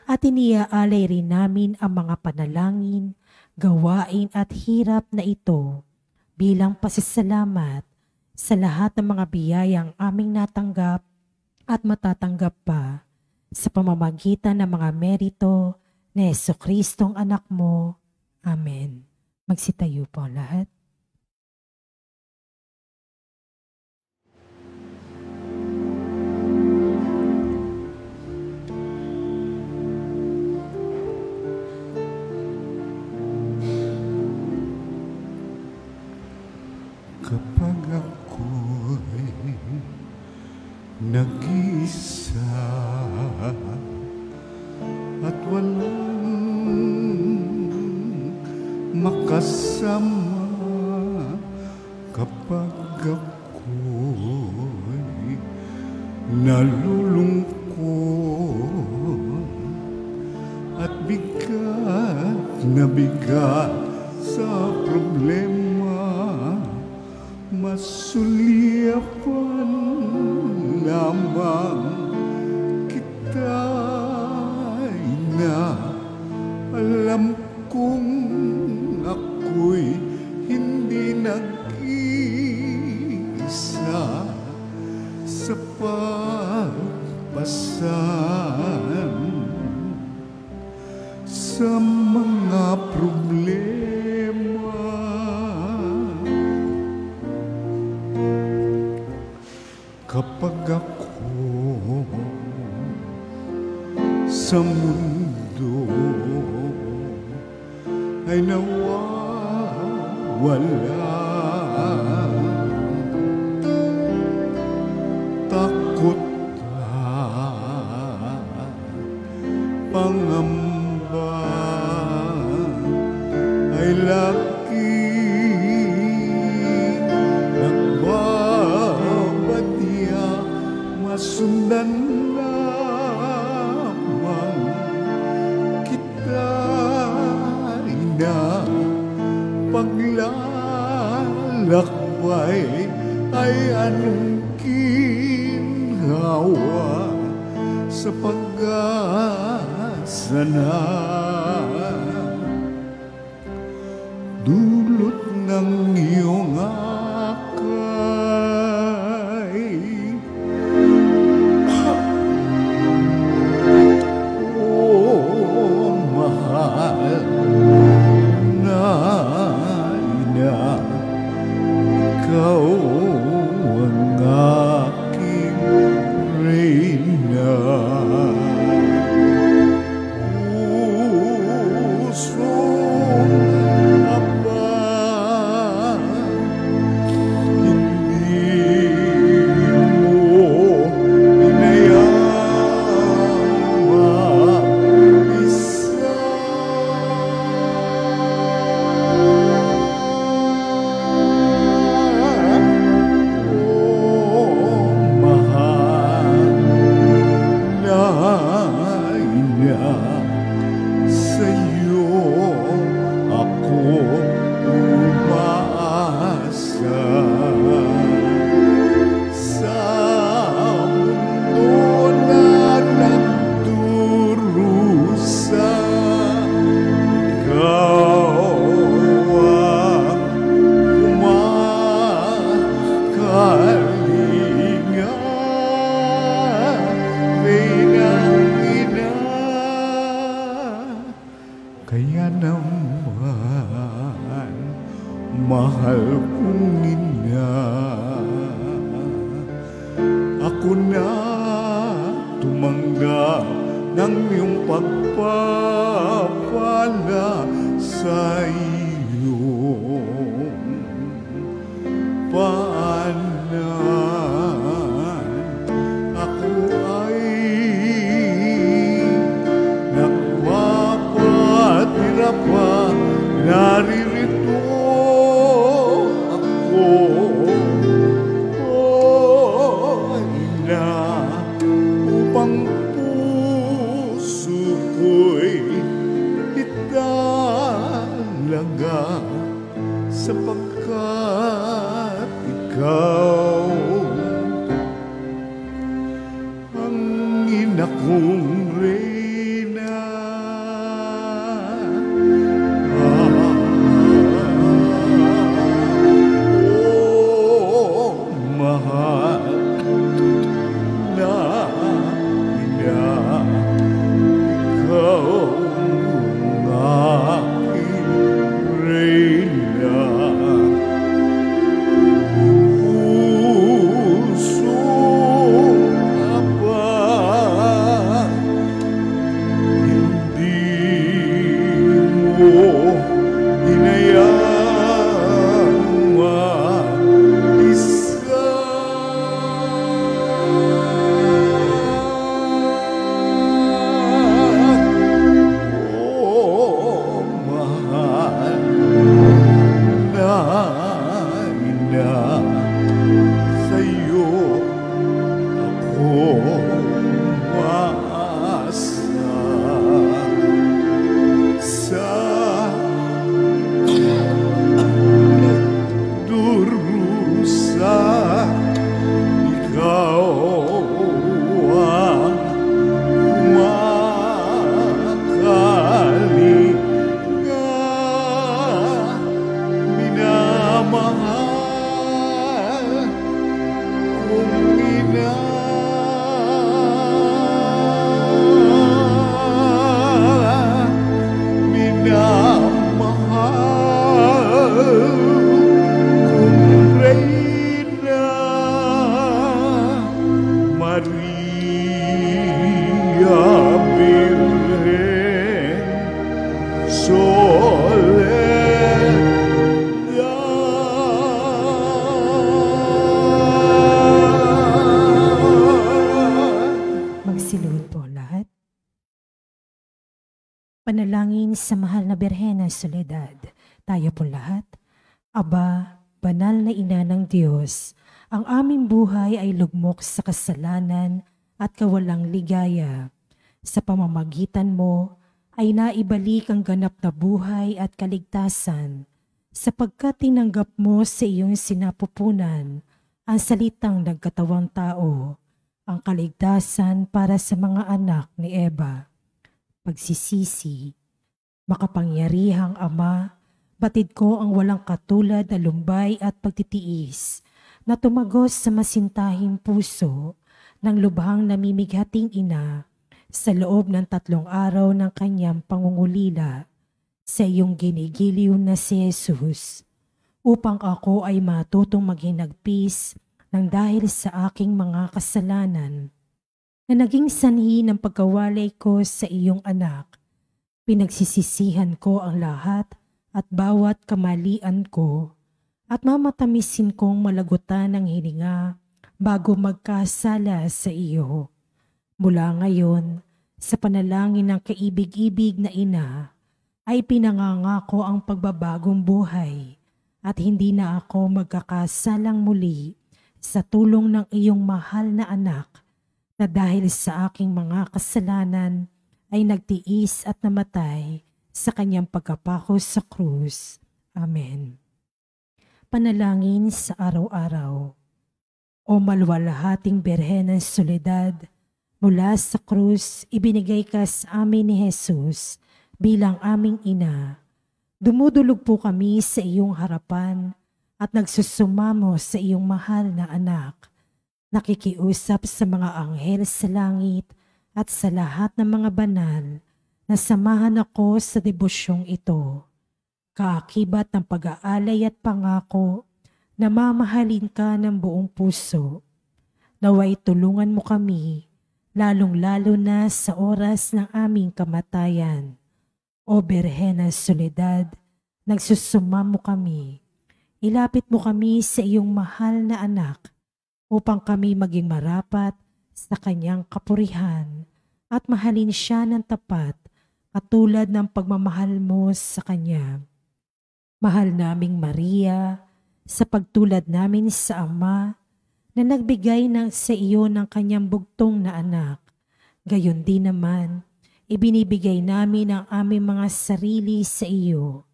At iniaalay rin namin ang mga panalangin, gawain at hirap na ito bilang pasasalamat sa lahat ng mga biyayang aming natanggap at matatanggap pa sa pamamagitan ng mga merito ni Jesucristong anak mo. Amen. Magsitayo po lahat. Kapag ako'y nag-iisa at walang makasama, kapag ako'y nalulungkot at bigat na bigat sa problema, masulyapan lamang kita'y na alam kong ako'y hindi nag-iisa sa pagpasan sa mga problema. Kapag ako sa mundo ay nawawala, takot at pangamba ay lagi sundan lamang kita na paglalakbay ay anong ginhawa sa pag-asa na dulot ng iyong na sa'yo ako umaasa. Sa mundo na nagdurusa, ikaw ang kumakalinga. Kaya naman, mahal kong ina, ako na tumanggap ng iyong pagpapala sa iyong paanan. Ako ay nagpapatira pa, naririto ako, ina, upang puso ko'y italaga, sapagkat ikaw ang ina kong reyna. Mahal na ina, ikaw ang aking reyna. Puso ka ba, hindi mo hinayang mag-isa. Oh, mahal na ina, sa'yo ako umaasa. Sa nagdurusa, ikaw ang kumakalinga. Minamahal kong ina, minamahal kong reyna. Maria Virgen Soledad. Magsiluhod po lahat. Panalangin sa mahal na Birhen ng Soledad. Tayo po lahat. Aba, banal na ina ng Diyos, ang aming buhay ay lugmok sa kasalanan at kawalang ligaya. Sa pamamagitan mo ay naibalik ang ganap na buhay at kaligtasan, sapagkat tinanggap mo sa iyong sinapupunan ang salitang nagkatawang tao, ang kaligtasan para sa mga anak ni Eva. Pagsisisi, makapangyarihang Ama, batid ko ang walang katulad na lumbay at pagtitiis na tumagos sa masintahing puso ng lubhang namimighating ina sa loob ng 3 araw ng kanyang pangungulila sa iyong ginigiliw na si Jesus, upang ako ay matutong maghinagpis ng dahil sa aking mga kasalanan na naging sanhi ng pagkawalay ko sa iyong anak. Pinagsisisihan ko ang lahat at bawat kamalian ko at mamatamisin kong malagutan ng hininga bago magkasala sa iyo. Mula ngayon, sa panalangin ng kaibig-ibig na ina, ay pinangangako ang pagbabagong buhay at hindi na ako magkakasalang muli sa tulong ng iyong mahal na anak na dahil sa aking mga kasalanan ay nagtiis at namatay sa kanyang pagkapako sa krus. Amen. Panalangin sa araw-araw. O maluwalhating Birhen ng Soledad, mula sa krus ibinigay ka sa amin ni Jesus bilang aming ina. Dumudulog po kami sa iyong harapan at nagsusumamo sa iyong mahal na anak. Nakikiusap sa mga anghel sa langit at sa lahat ng mga banal na samahan ako sa debusyong ito. Kaakibat ng pag-aalay at pangako na mamahalin ka ng buong puso. Naway tulungan mo kami, lalong-lalo na sa oras ng aming kamatayan. O Birhen ng Soledad, nagsusumamo kami. Ilapit mo kami sa iyong mahal na anak upang kami maging marapat sa kanyang kapurihan at mahalin siya ng tapat katulad ng pagmamahal mo sa kanya. Mahal naming Maria, sa pagtulad namin sa Ama na nagbigay sa iyo ng kanyang bugtong na anak. Gayon din naman, ibinibigay namin ang aming mga sarili sa iyo.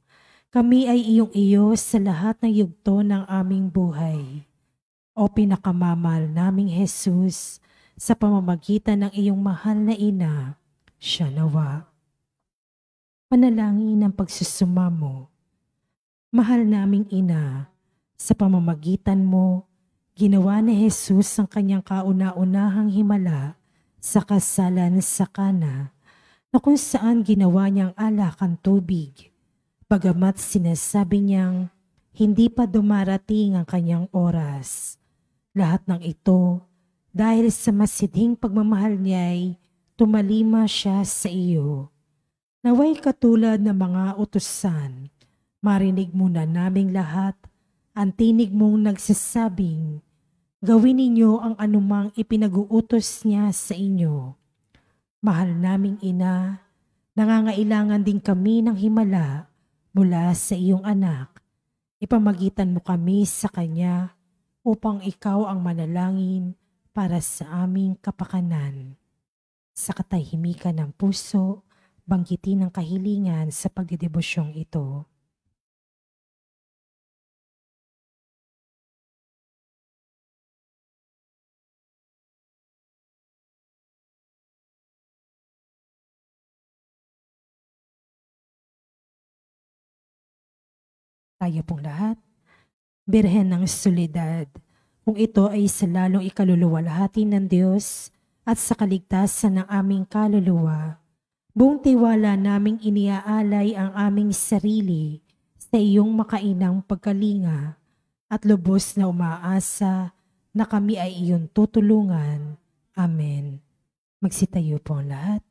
Kami ay iyong-iyo sa lahat ng yugto ng aming buhay. O pinakamamahal naming Jesus, sa pamamagitan ng iyong mahal na ina, siya nawa. Panalangin ng pagsusumamo. Mahal naming ina, sa pamamagitan mo, ginawa ni Jesus ang kanyang kauna-unahang himala sa kasalan sa Kana, na kung saan ginawa niyang alak ang tubig. Bagamat sinasabi niyang hindi pa dumarating ang kanyang oras. Lahat ng ito dahil sa masidhing pagmamahal niya'y tumalima siya sa iyo. Naway katulad ng mga utusan, marinig muna naming lahat ang tinig mong nagsasabing, gawin ninyo ang anumang ipinag-uutos niya sa inyo. Mahal naming ina, nangangailangan din kami ng himala mula sa iyong anak. Ipamagitan mo kami sa kanya upang ikaw ang manalangin para sa aming kapakanan. Sa katahimikan ng puso, banggitin ang kahilingan sa pagdidebusyong ito. Tayo pong lahat, Birhen ng Soledad, kung ito ay sa lalong ikaluluwalhati ng Diyos at sa kaligtasan ng aming kaluluwa, buong tiwala naming iniaalay ang aming sarili sa iyong makainang pagkalinga at lubos na umaasa na kami ay iyong tutulungan. Amen. Magsitayo po ang lahat.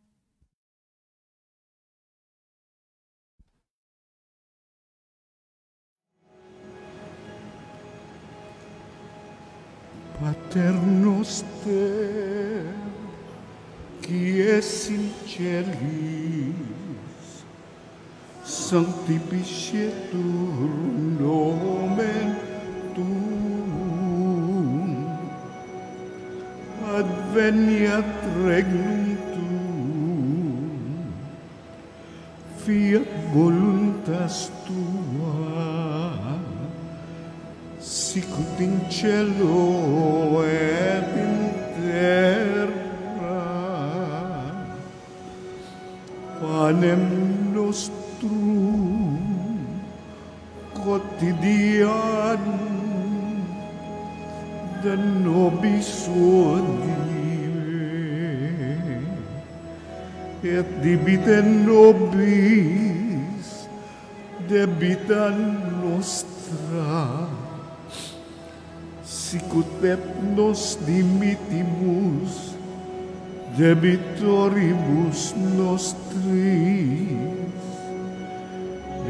Pater noster, qui es in celis, sanctificetur nomen tuum, adveniat regnum tuum, fiat voluntas tua, sicut in cielo et in terra. Panem nostrum quotidianum da nobis hodie, et debite nobis debita nostra, sicut et nos dimittimus debitoribus nostris,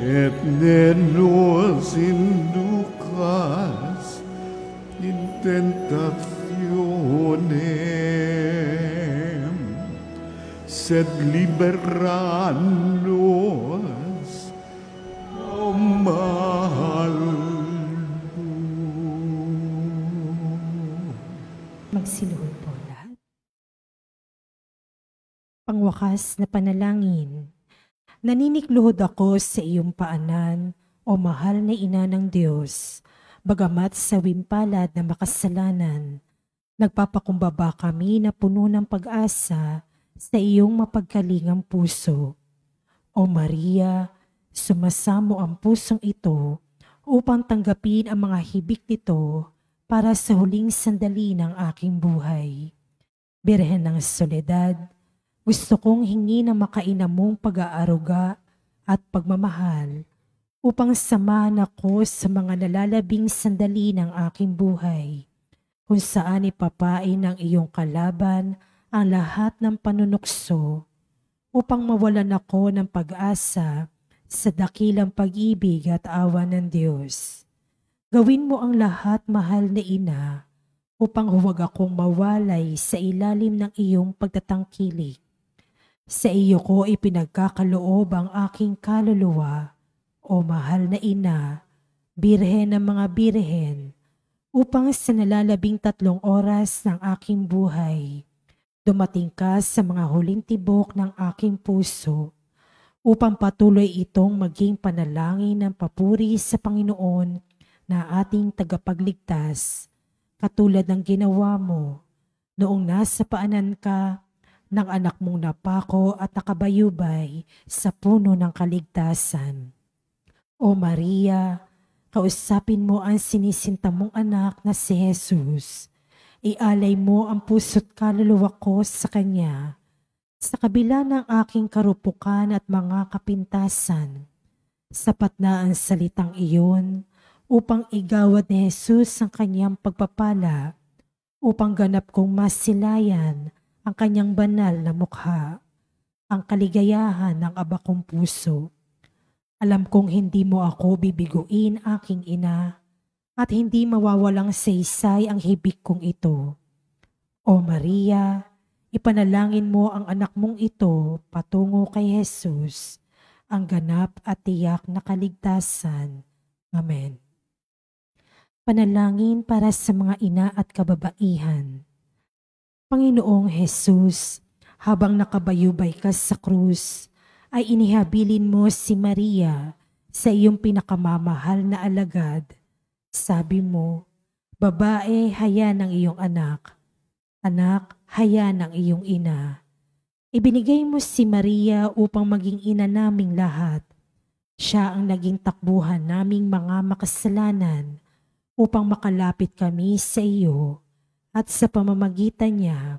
et ne nos inducas in tentationem, sed libera nos o mal. Magsiluhod po lahat. Pangwakas wakas na panalangin. Naninikluhod ako sa iyong paanan, o mahal na ina ng Diyos, bagamat sa wimpalad na makasalanan. Nagpapakumbaba kami na puno ng pag-asa sa iyong mapagkalingang puso. O Maria, sumasamo ang pusong ito upang tanggapin ang mga hibik nito para sa huling sandali ng aking buhay. Birhen ng Soledad, gusto kong hingi ng makaina mong pag-aaruga at pagmamahal upang samahan ako sa mga nalalabing sandali ng aking buhay, kung saan ipapain ng iyong kalaban ang lahat ng panunukso, upang mawalan ako ng pag-asa sa dakilang pag-ibig at awa ng Diyos. Gawin mo ang lahat, mahal na ina, upang huwag akong mawalay sa ilalim ng iyong pagtatangkilik. Sa iyo ko ipinagkakaloob ang aking kaluluwa, o mahal na ina, birhen ng mga birhen, upang sa nalalabing 3 oras ng aking buhay, dumating ka sa mga huling tibok ng aking puso, upang patuloy itong maging panalangin ng papuri sa Panginoon na ating tagapagligtas, katulad ng ginawa mo noong nasa paanan ka ng anak mong napako at nakabayubay sa puno ng kaligtasan. O Maria, kausapin mo ang sinisinta mong anak na si Jesus. Ialay mo ang puso't kaluluwa ko sa Kanya, sa kabila ng aking karupukan at mga kapintasan. Sapat na ang salitang iyon upang igawad ni Jesus ang Kanyang pagpapala, upang ganap kong masilayan ang Kanyang banal na mukha, ang kaligayahan ng aba kong puso. Alam kong hindi mo ako bibiguin, aking ina, at hindi mawawalang saysay ang hibik kong ito. O Maria, ipanalangin mo ang anak mong ito patungo kay Jesus, ang ganap at tiyak na kaligtasan. Amen. Panalangin para sa mga ina at kababaihan. Panginoong Jesus, habang nakabayubay ka sa krus, ay inihabilin mo si Maria sa iyong pinakamamahal na alagad. Sabi mo, babae, haya ng iyong anak. Anak, haya ng iyong ina. Ibinigay mo si Maria upang maging ina naming lahat. Siya ang naging takbuhan naming mga makasalanan upang makalapit kami sa iyo, at sa pamamagitan niya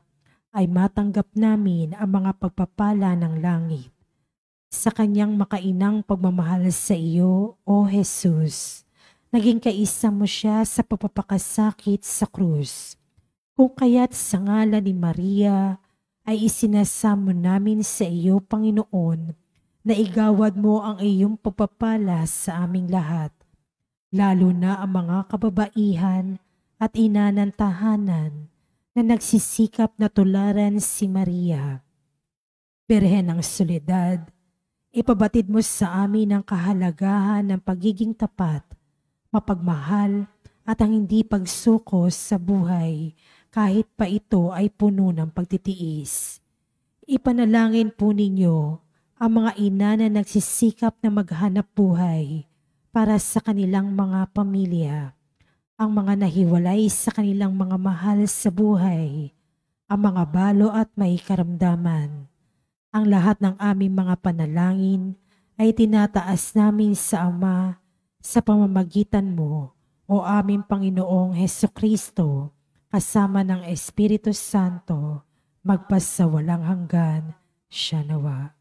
ay matanggap namin ang mga pagpapala ng langit. Sa kanyang makainang pagmamahal sa iyo, O Jesus, naging kaisa mo siya sa pagpapakasakit sa krus. Kung kaya't sa ngalan ni Maria ay isinasamo namin sa iyo, Panginoon, na igawad mo ang iyong pagpapala sa aming lahat, lalo na ang mga kababaihan at ina ng tahanan na nagsisikap na tularan si Maria. Birhen ng Soledad, ipabatid mo sa amin ang kahalagahan ng pagiging tapat, mapagmahal at ang hindi pagsuko sa buhay kahit pa ito ay puno ng pagtitiis. Ipanalangin po ninyo ang mga ina na nagsisikap na maghanap buhay para sa kanilang mga pamilya, ang mga nahiwalay sa kanilang mga mahal sa buhay, ang mga balo at may karamdaman. Ang lahat ng aming mga panalangin ay tinataas namin sa Ama sa pamamagitan mo, o aming Panginoong Hesukristo, kasama ng Espiritu Santo, magpasawalang hanggan. Siya nawa.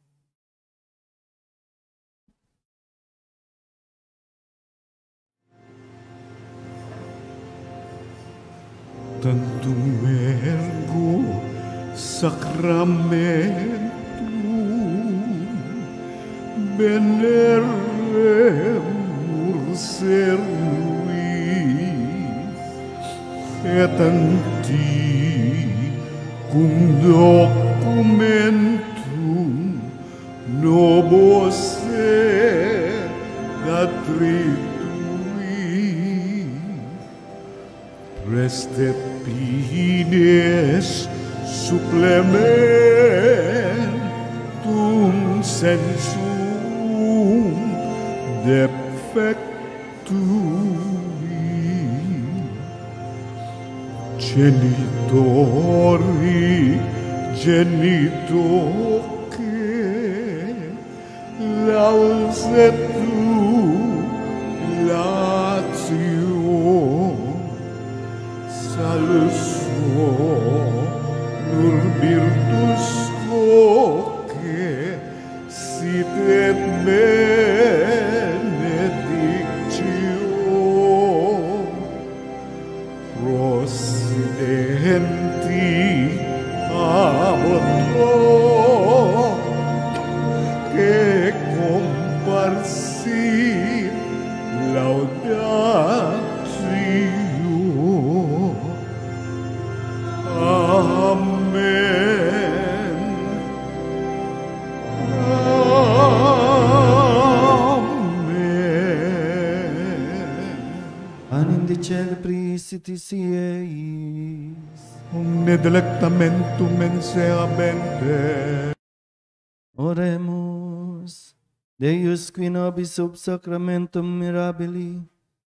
Tantum ergo sacramentum veneremur servi et anticum documentum nobis datritui Reste pines supplement sensum defectui genitori genitoque lausetu latio salso nur virtus hoce sit et benedictio prosidenti abotro che comparsi laudatio. Amen. Amen. Anim dicere prisitis eis. Omne delectamentum mense abente. Oremus. Deus qui nobis sub sacramentum mirabili,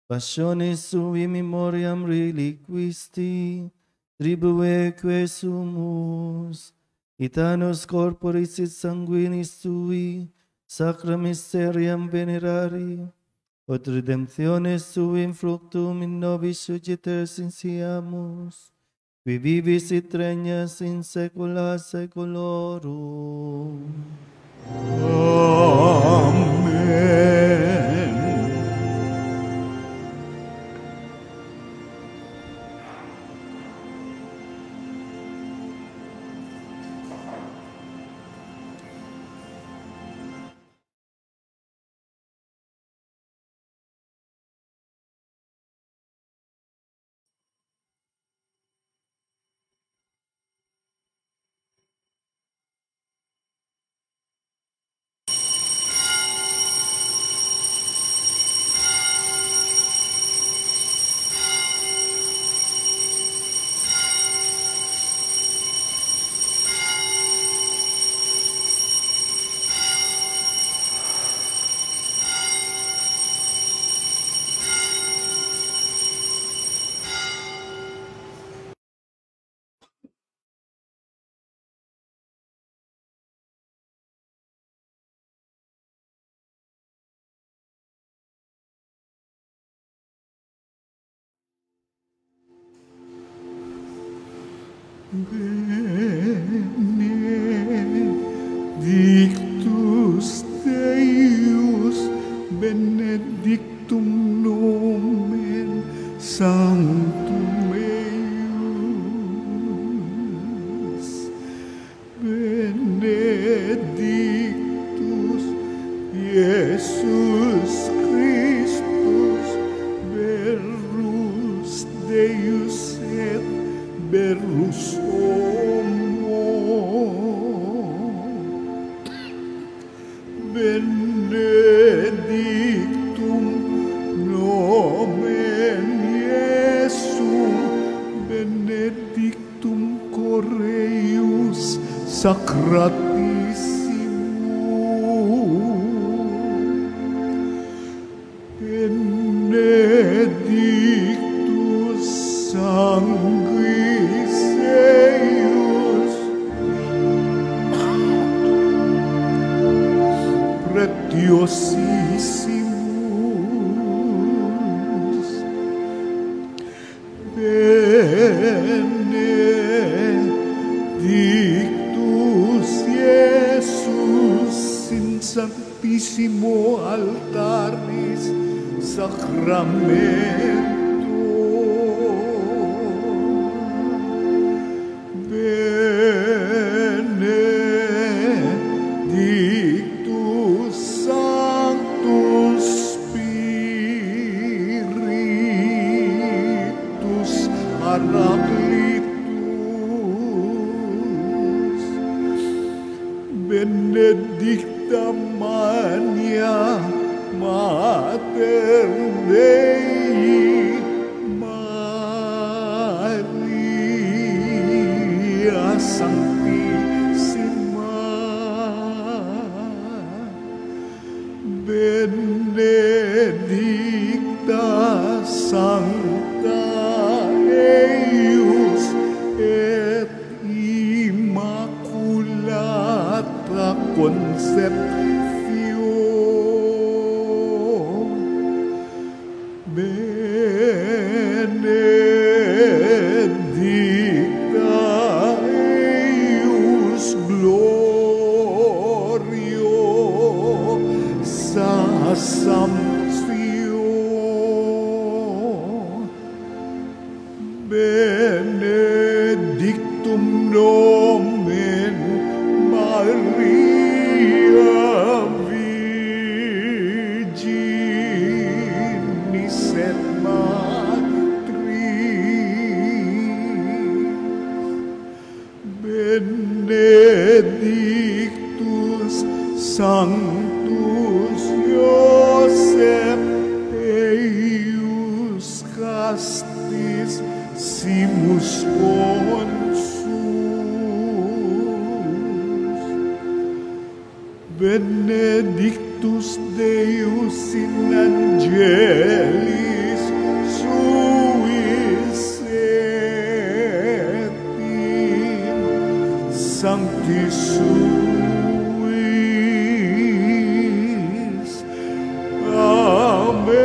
passionis sui memoriam reliquisti, tribueque sumus, itanos corporis et sanguinis sui, sacra mysteriam venerari, ut redemptiones sui in fructum in nobis sugiter sinsiamus, qui vivis et regnas in saecula saeculorum. Amen. Benedictus Deus, benedictum nomen sanctum eius, benedictus Iesus Christus, verus Deus et verus homo, benedictum nomen Iesum, benedictum Correius Sacratissimum, benedictus sanguis eius, preciosissimus, benedictus Iesus in sanctissimo altaris sacramento, benedictus sanctus spiritus paraclitus, benedicta Maria Mater Dei, Maria Sanctissima, benedicta Sancta eius et Immaculata Conceptio, benedicta eius Glorio Assumptio, benedictum nomen Maria Virginis et Matris, benedictus Sanctus Joseph eius castis simus Ponsus, benedictus Deus in angelis suis et in sanctis suis. Amen.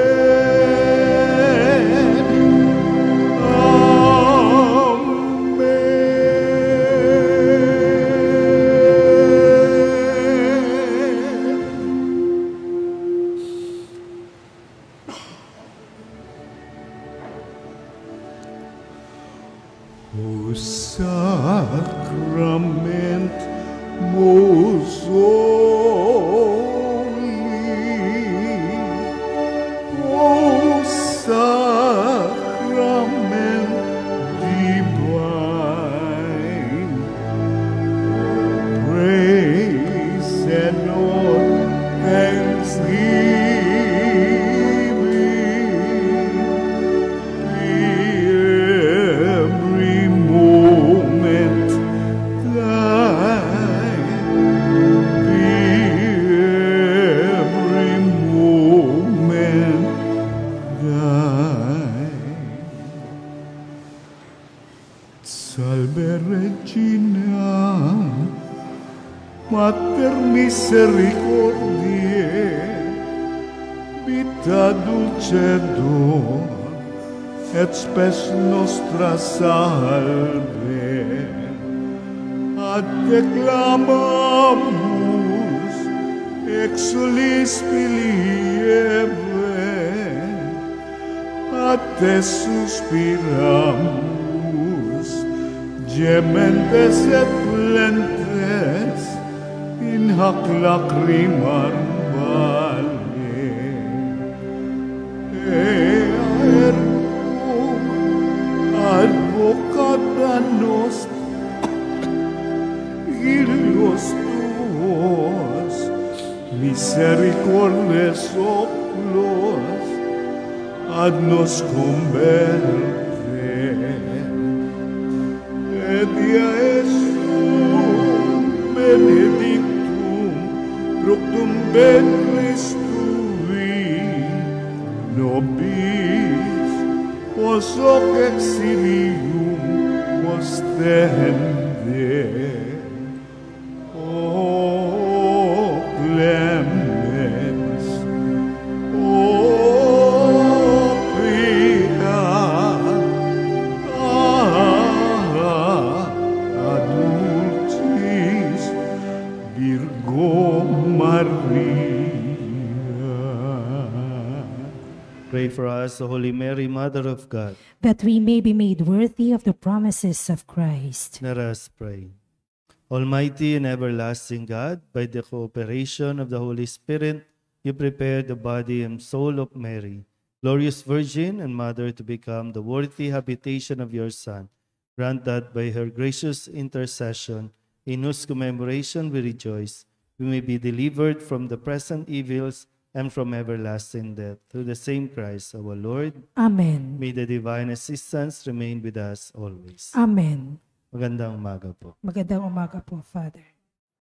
O sacrament most holy, O sacrament divine, praise and all thanksgiving every moment thine, every moment thine. Salve Regina, Mater misericordiae, vita dulcedo, et spes nostra salve. Ad te clamamus, exulis pilieve, ad te suspiramus, gementes et plentes, in hac lacrimam vale. Ergo, advocata nos, Ilios tuos, misericordes oculos, ad nos converte. Et dia esum benedictum, fructum ventris tui, nobis, os hoc exilium ostende. O clemens, o pia, adultis Virgo Maria. Pray for us, O Holy Mary, Mother of God. that we may be made worthy of the promises of Christ. Let us pray. Almighty and everlasting God, by the cooperation of the Holy Spirit, you prepared the body and soul of Mary, glorious Virgin and Mother, to become the worthy habitation of your Son. Grant that by her gracious intercession, in whose commemoration we rejoice, we may be delivered from the present evils and from everlasting death. Through the same Christ our Lord, Amen. may the divine assistance remain with us always. Amen. Magandang umaga po. Magandang umaga po, Father.